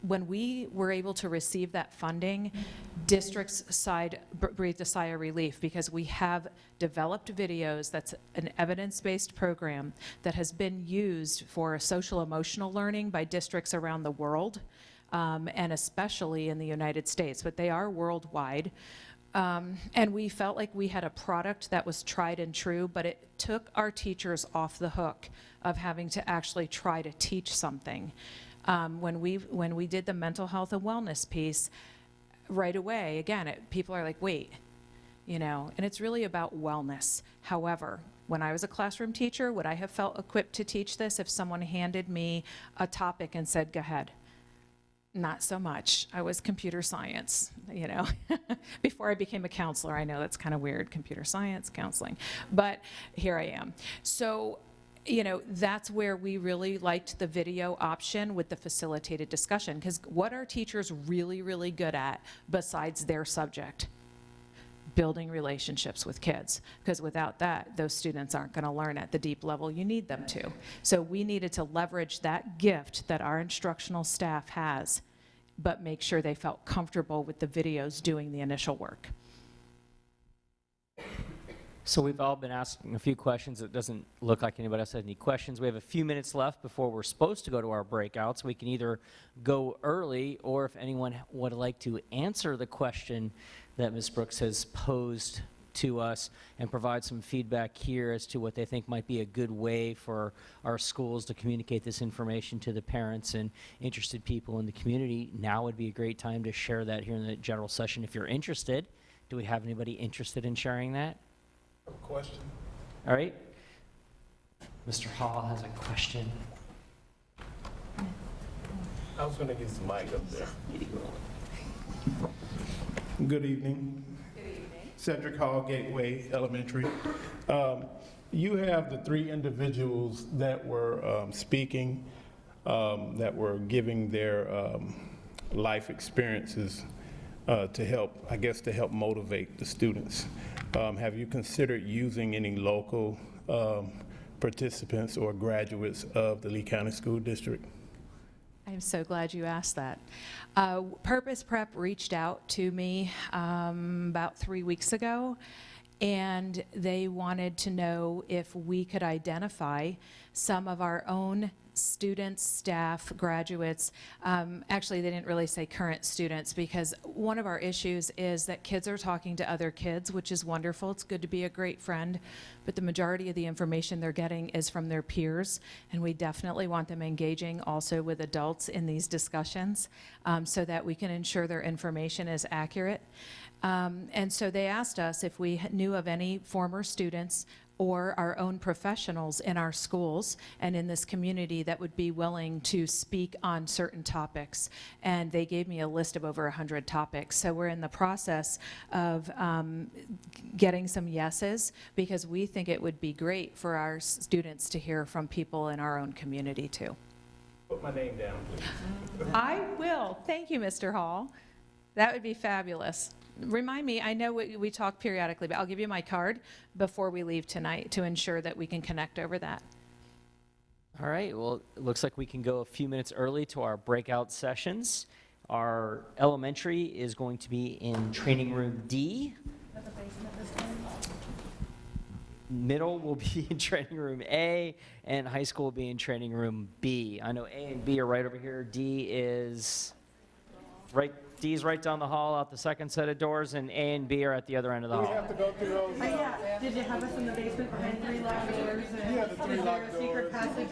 when we were able to receive that funding, districts breathed a sigh of relief, because we have developed videos. That's an evidence-based program that has been used for social emotional learning by districts around the world, and especially in the United States, but they are worldwide. And we felt like we had a product that was tried and true, but it took our teachers off the hook of having to actually try to teach something. When we did the mental health and wellness piece, right away, again, people are like, wait, and it's really about wellness. However, when I was a classroom teacher, would I have felt equipped to teach this if someone handed me a topic and said, go ahead? Not so much. I was computer science, before I became a counselor. I know that's kind of weird, computer science, counseling, but here I am. So, that's where we really liked the video option with the facilitated discussion, because what are teachers really, really good at besides their subject? Building relationships with kids, because without that, those students aren't going to learn at the deep level you need them to. So we needed to leverage that gift that our instructional staff has, but make sure they felt comfortable with the videos doing the initial work. So we've all been asking a few questions. It doesn't look like anybody else has any questions. We have a few minutes left before we're supposed to go to our breakouts. We can either go early, or if anyone would like to answer the question that Ms. Brooks has posed to us and provide some feedback here as to what they think might be a good way for our schools to communicate this information to the parents and interested people in the community, now would be a great time to share that here in the general session if you're interested. Do we have anybody interested in sharing that? I have a question. All right. Mr. Hall has a question. I was gonna get some mic up there. Good evening. Good evening. Cedric Hall, Gateway Elementary. You have the three individuals that were speaking, that were giving their life experiences to help, I guess, to help motivate the students. Have you considered using any local participants or graduates of the Lee County School District? I'm so glad you asked that. Purpose Prep reached out to me about 3 weeks ago, and they wanted to know if we could identify some of our own students, staff, graduates. Actually, they didn't really say current students, because one of our issues is that kids are talking to other kids, which is wonderful. It's good to be a great friend, but the majority of the information they're getting is from their peers, and we definitely want them engaging also with adults in these discussions, so that we can ensure their information is accurate. And so they asked us if we knew of any former students or our own professionals in our schools and in this community that would be willing to speak on certain topics. And they gave me a list of over 100 topics. So we're in the process of getting some yeses, because we think it would be great for our students to hear from people in our own community too. Put my name down, please. I will. Thank you, Mr. Hall. That would be fabulous. Remind me, I know we talk periodically, but I'll give you my card before we leave tonight to ensure that we can connect over that. All right, well, it looks like we can go a few minutes early to our breakout sessions. Our elementary is going to be in training room D. Middle will be in training room A, and high school will be in training room B. I know A and B are right over here. D is right down the hall out the second set of doors, and A and B are at the other end of the hall. To go through those. Did you have us in the basement behind three locked doors? Yeah, the three locked doors. Secret passage?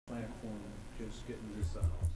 platform just getting this out.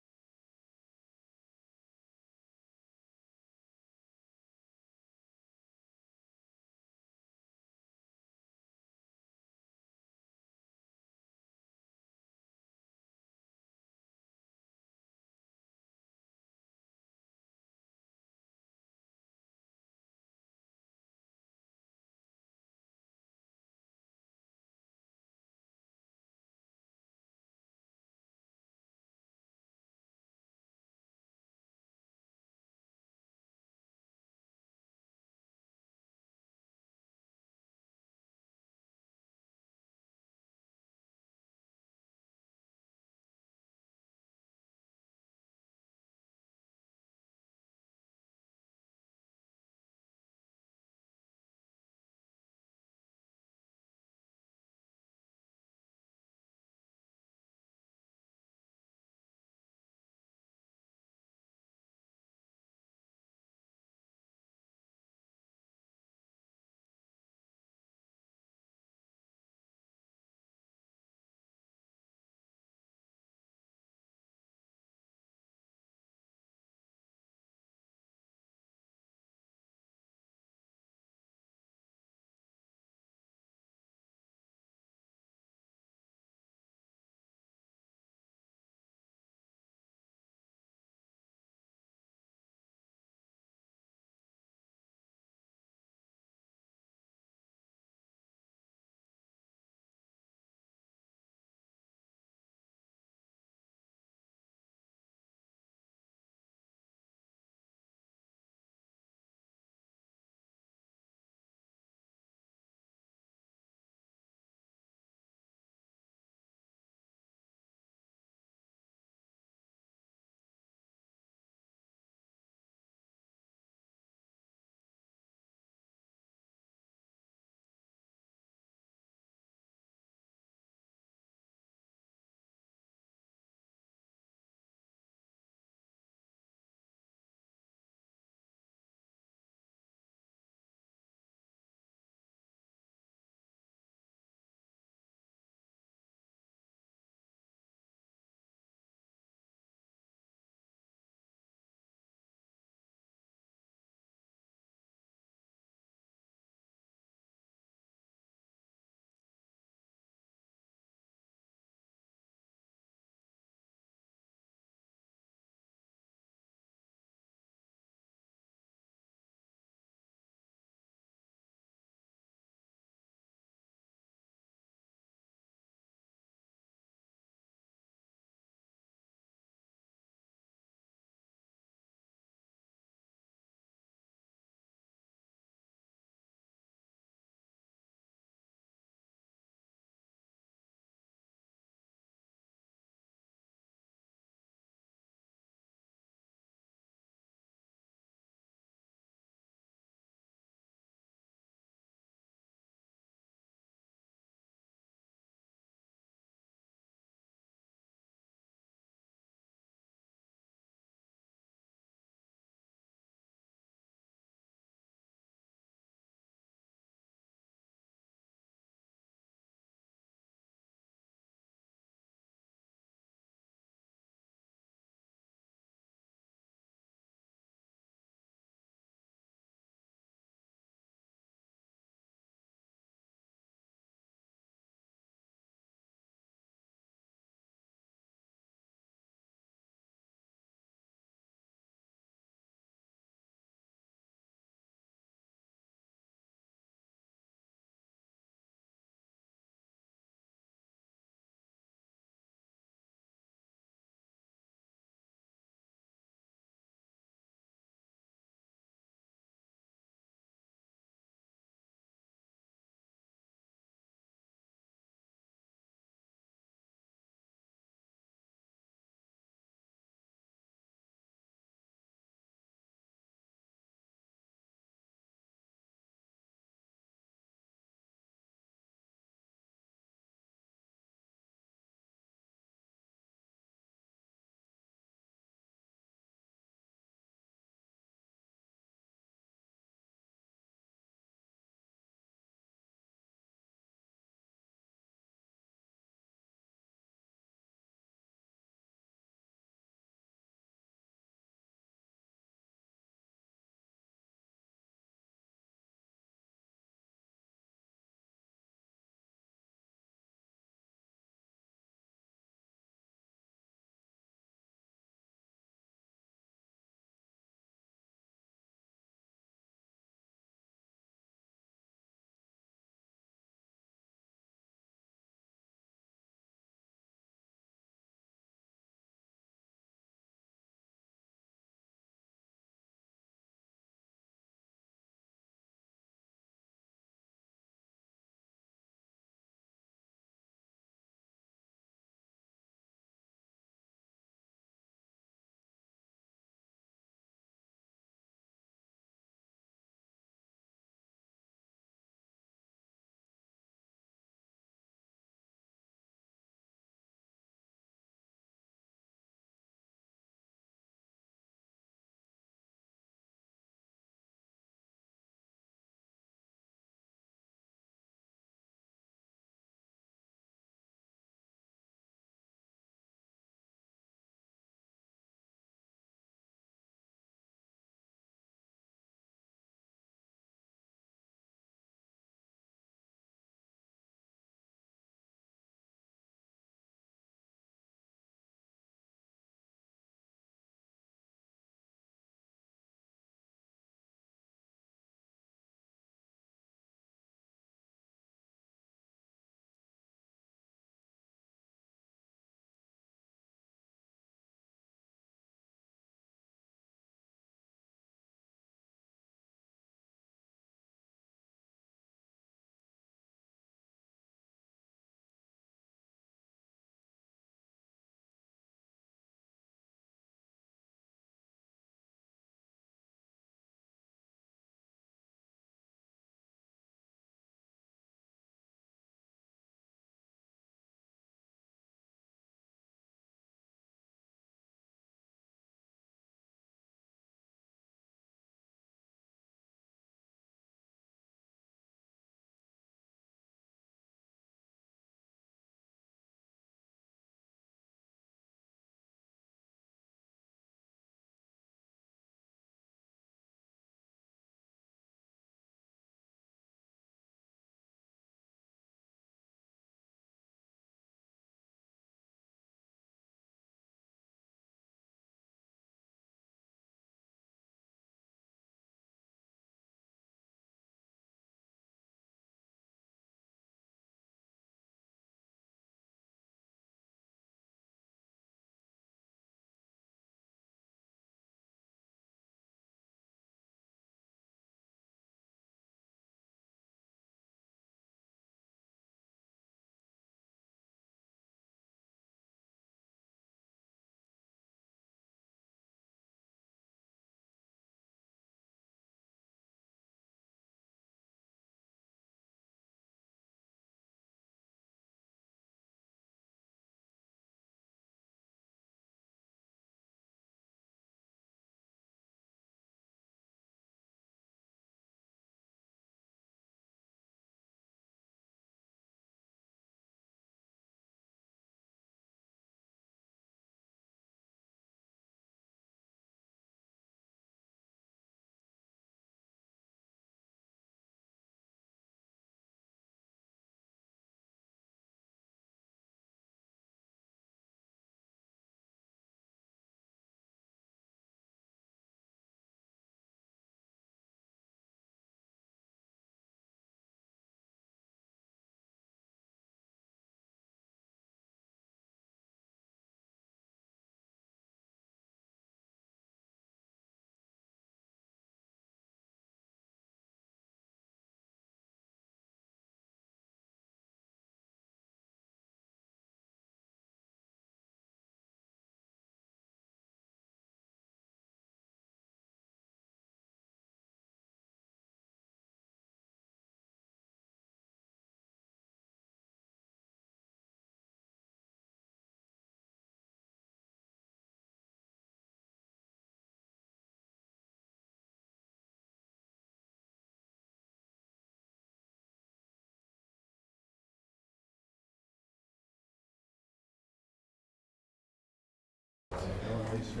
Let me see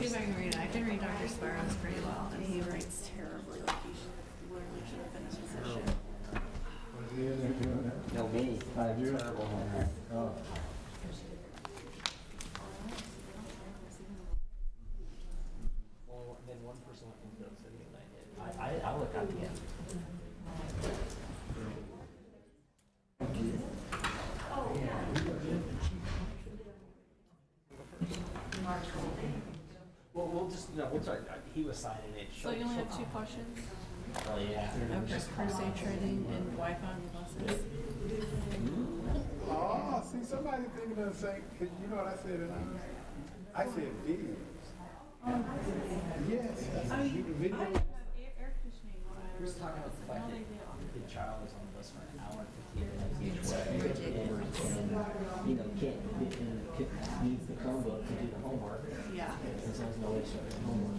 if I can read it. I can read Dr. Sparrow's pretty well, and he writes terribly. Like he literally should have been a physician. No, me. I have terrible handwriting. Oh. Well, then one person went into the city and I did. I look at the end. Well, we'll try. He was signing it. So you only have 2 questions? Oh, yeah. Okay, first aid training and Wi-Fi on your buses. Oh, see, somebody thinking of saying, because you know what I said? I said videos. Yes, I said video. Air conditioning. He was talking about the fact that the child was on the bus for an hour and 15 minutes each way. And, you know, needs the Chromebook to do the homework. Yeah. And so there's no way to do the homework.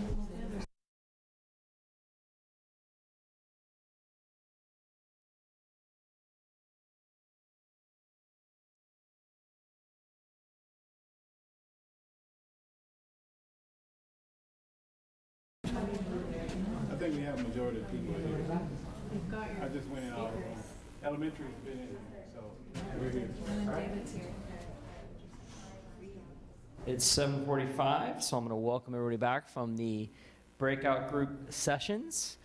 I think we have a majority of people here. You've got your I just went in all of them. Elementary's been in here, so we're here. and then David's here. It's 7:45, so I'm going to welcome everybody back from the breakout group sessions.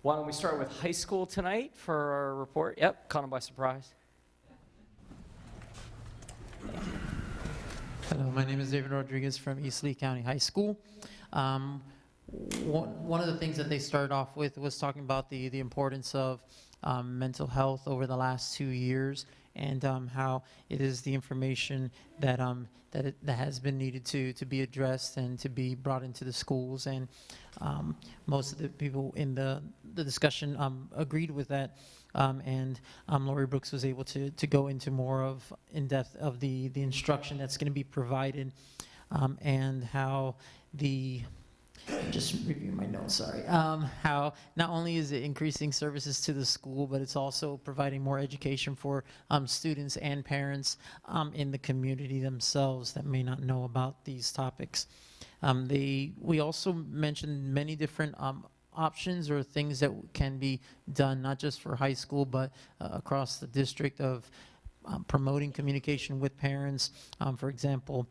Why don't we start with high school tonight for our report? Yep, caught them by surprise. Hello, my name is David Rodriguez from East Lee County High School. One of the things that they started off with was talking about the importance of mental health over the last 2 years, and how it is the information that that has been needed to be addressed and to be brought into the schools. And most of the people in the discussion agreed with that. And Lori Brooks was able to go into more of in-depth of the instruction that's going to be provided, and how just review my notes, sorry. How not only is it increasing services to the school, but it's also providing more education for students and parents in the community themselves that may not know about these topics. We also mentioned many different options or things that can be done, not just for high school, but across the district, of promoting communication with parents. For example,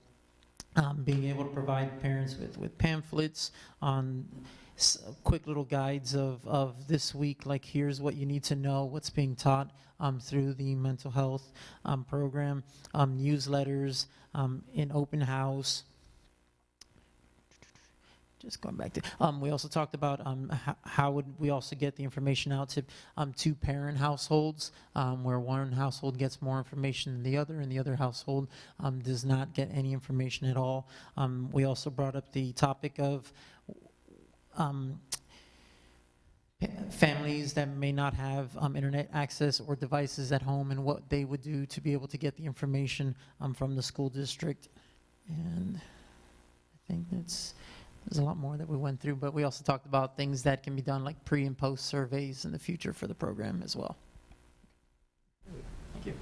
being able to provide parents with pamphlets on quick little guides of this week, like here's what you need to know, what's being taught through the mental health program, newsletters, in open house. Just going back to, we also talked about how would we also get the information out to two-parent households, where one household gets more information than the other, and the other household does not get any information at all. We also brought up the topic of families that may not have internet access or devices at home, and what they would do to be able to get the information from the school district. And I think there's a lot more that we went through, but we also talked about things that can be done, like pre and post surveys in the future for the program as well. Thank you.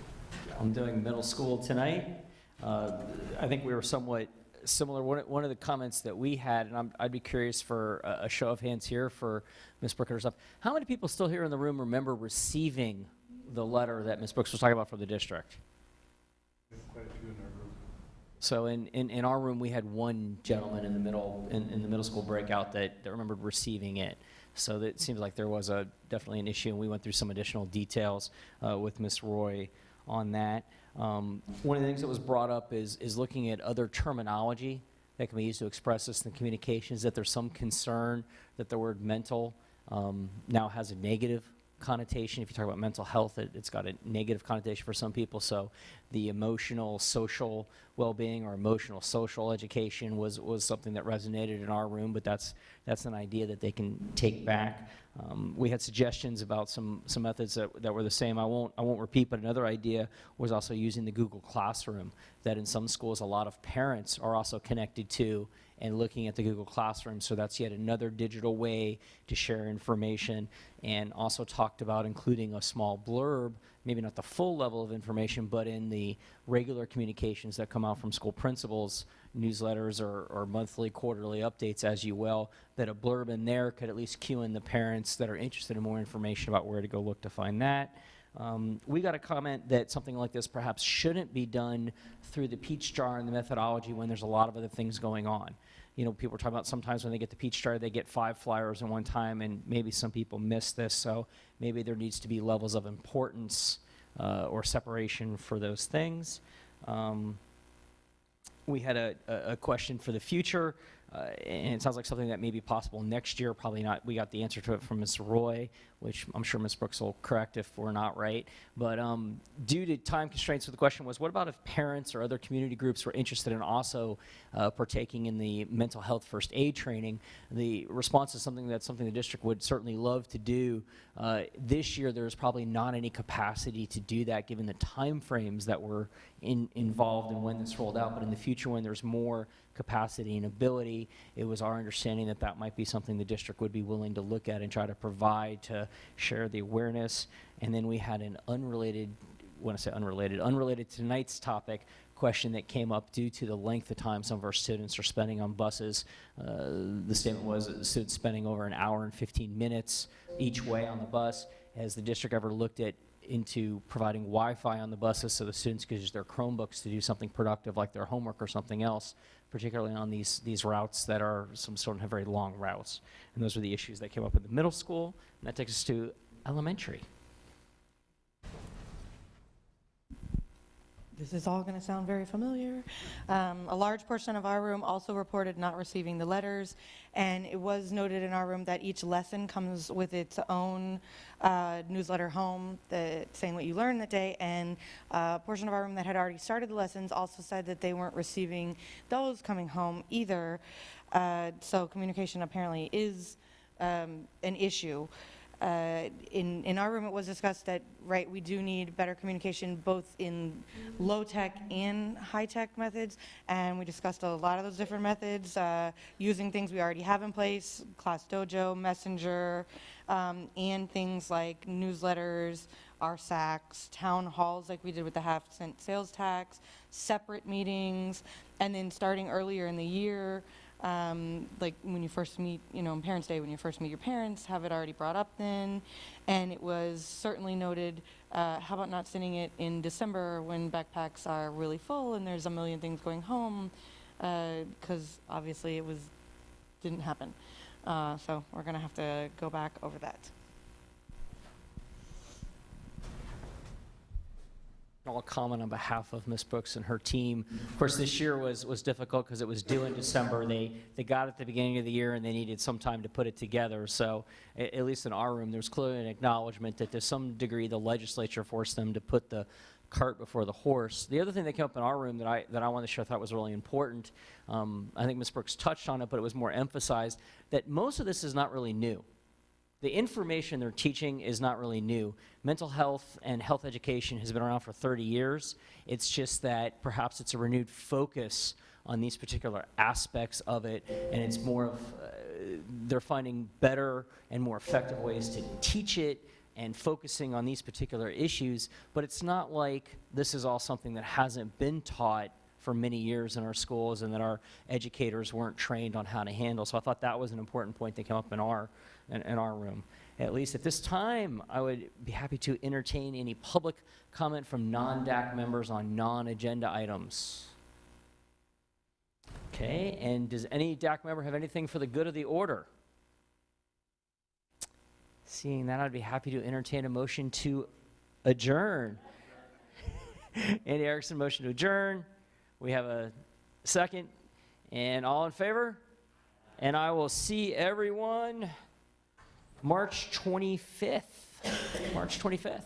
I'm doing middle school tonight. I think we were somewhat similar. One of the comments that we had, and I'd be curious for a show of hands here for Ms. Brooks and herself. How many people still here in the room remember receiving the letter that Ms. Brooks was talking about from the district? Quite a few in our group. So in our room, we had one gentleman in the middle school breakout that remembered receiving it. So that seems like there was definitely an issue, and we went through some additional details with Ms. Roy on that. One of the things that was brought up is looking at other terminology that can be used to express this in the communications, that there's some concern that the word mental now has a negative connotation. If you talk about mental health, it's got a negative connotation for some people. So the emotional, social well-being or emotional social education was something that resonated in our room, but that's an idea that they can take back. We had suggestions about some methods that were the same. I won't repeat, but another idea was also using the Google Classroom, that in some schools a lot of parents are also connected to and looking at the Google Classroom, so that's yet another digital way to share information, and also talked about including a small blurb, maybe not the full level of information, but in the regular communications that come out from school principals, newsletters or monthly, quarterly updates, as you will, that a blurb in there could at least cue in the parents that are interested in more information about where to go look to find that. We got a comment that something like this perhaps shouldn't be done through the peach jar and the methodology when there's a lot of other things going on. You know, people are talking about sometimes when they get the peach jar, they get 5 flyers in one time, and maybe some people miss this, so maybe there needs to be levels of importance or separation for those things. We had a question for the future, and it sounds like something that may be possible next year, probably not. We got the answer to it from Ms. Roy, which I'm sure Ms. Brooks will correct if we're not right. But due to time constraints, so the question was, what about if parents or other community groups were interested in also partaking in the mental health first aid training? The response is something the district would certainly love to do. This year, there's probably not any capacity to do that given the time frames that were involved in when this rolled out. But in the future, when there's more capacity and ability, it was our understanding that that might be something the district would be willing to look at and try to provide to share the awareness. And then we had an unrelated to tonight's topic question that came up due to the length of time some of our students are spending on buses. The statement was that the students spending over an hour and 15 minutes each way on the bus. Has the district ever looked into providing Wi-Fi on the buses so the students could use their Chromebooks to do something productive like their homework or something else, particularly on these routes that are some sort of very long routes? And those are the issues that came up in the middle school, and that takes us to elementary. This is all going to sound very familiar. A large portion of our room also reported not receiving the letters, and it was noted in our room that each lesson comes with its own newsletter home saying what you learned that day, and a portion of our room that had already started the lessons also said that they weren't receiving those coming home either. So communication apparently is an issue. In our room, it was discussed that, right, we do need better communication both in low-tech and high-tech methods, and we discussed a lot of those different methods, using things we already have in place, Class Dojo, Messenger, and things like newsletters, RSACs, town halls like we did with the half-cent sales tax, separate meetings, and then starting earlier in the year, like when you first meet, on Parents' Day, when you first meet your parents, have it already brought up then. And it was certainly noted, how about not sending it in December when backpacks are really full and there's a million things going home, because obviously didn't happen. So we're going to have to go back over that. I'll comment on behalf of Ms. Brooks and her team. Of course, this year was difficult because it was due in December. They got it at the beginning of the year, and they needed some time to put it together. So at least in our room, there's clearly an acknowledgement that to some degree the legislature forced them to put the cart before the horse. The other thing that came up in our room that I wanted to share, I thought was really important, I think Ms. Brooks touched on it, but it was more emphasized, that most of this is not really new. The information they're teaching is not really new. Mental health and health education has been around for 30 years. It's just that perhaps it's a renewed focus on these particular aspects of it, and it's more of, they're finding better and more effective ways to teach it and focusing on these particular issues, but it's not like this is all something that hasn't been taught for many years in our schools and that our educators weren't trained on how to handle. So I thought that was an important point that came up in our room. At least at this time, I would be happy to entertain any public comment from non-DAC members on non-agenda items. Okay, and does any DAC member have anything for the good of the order? Seeing that, I'd be happy to entertain a motion to adjourn. Andy Erickson, motion to adjourn. We have a second, and all in favor? And I will see everyone March 25th. March 25th.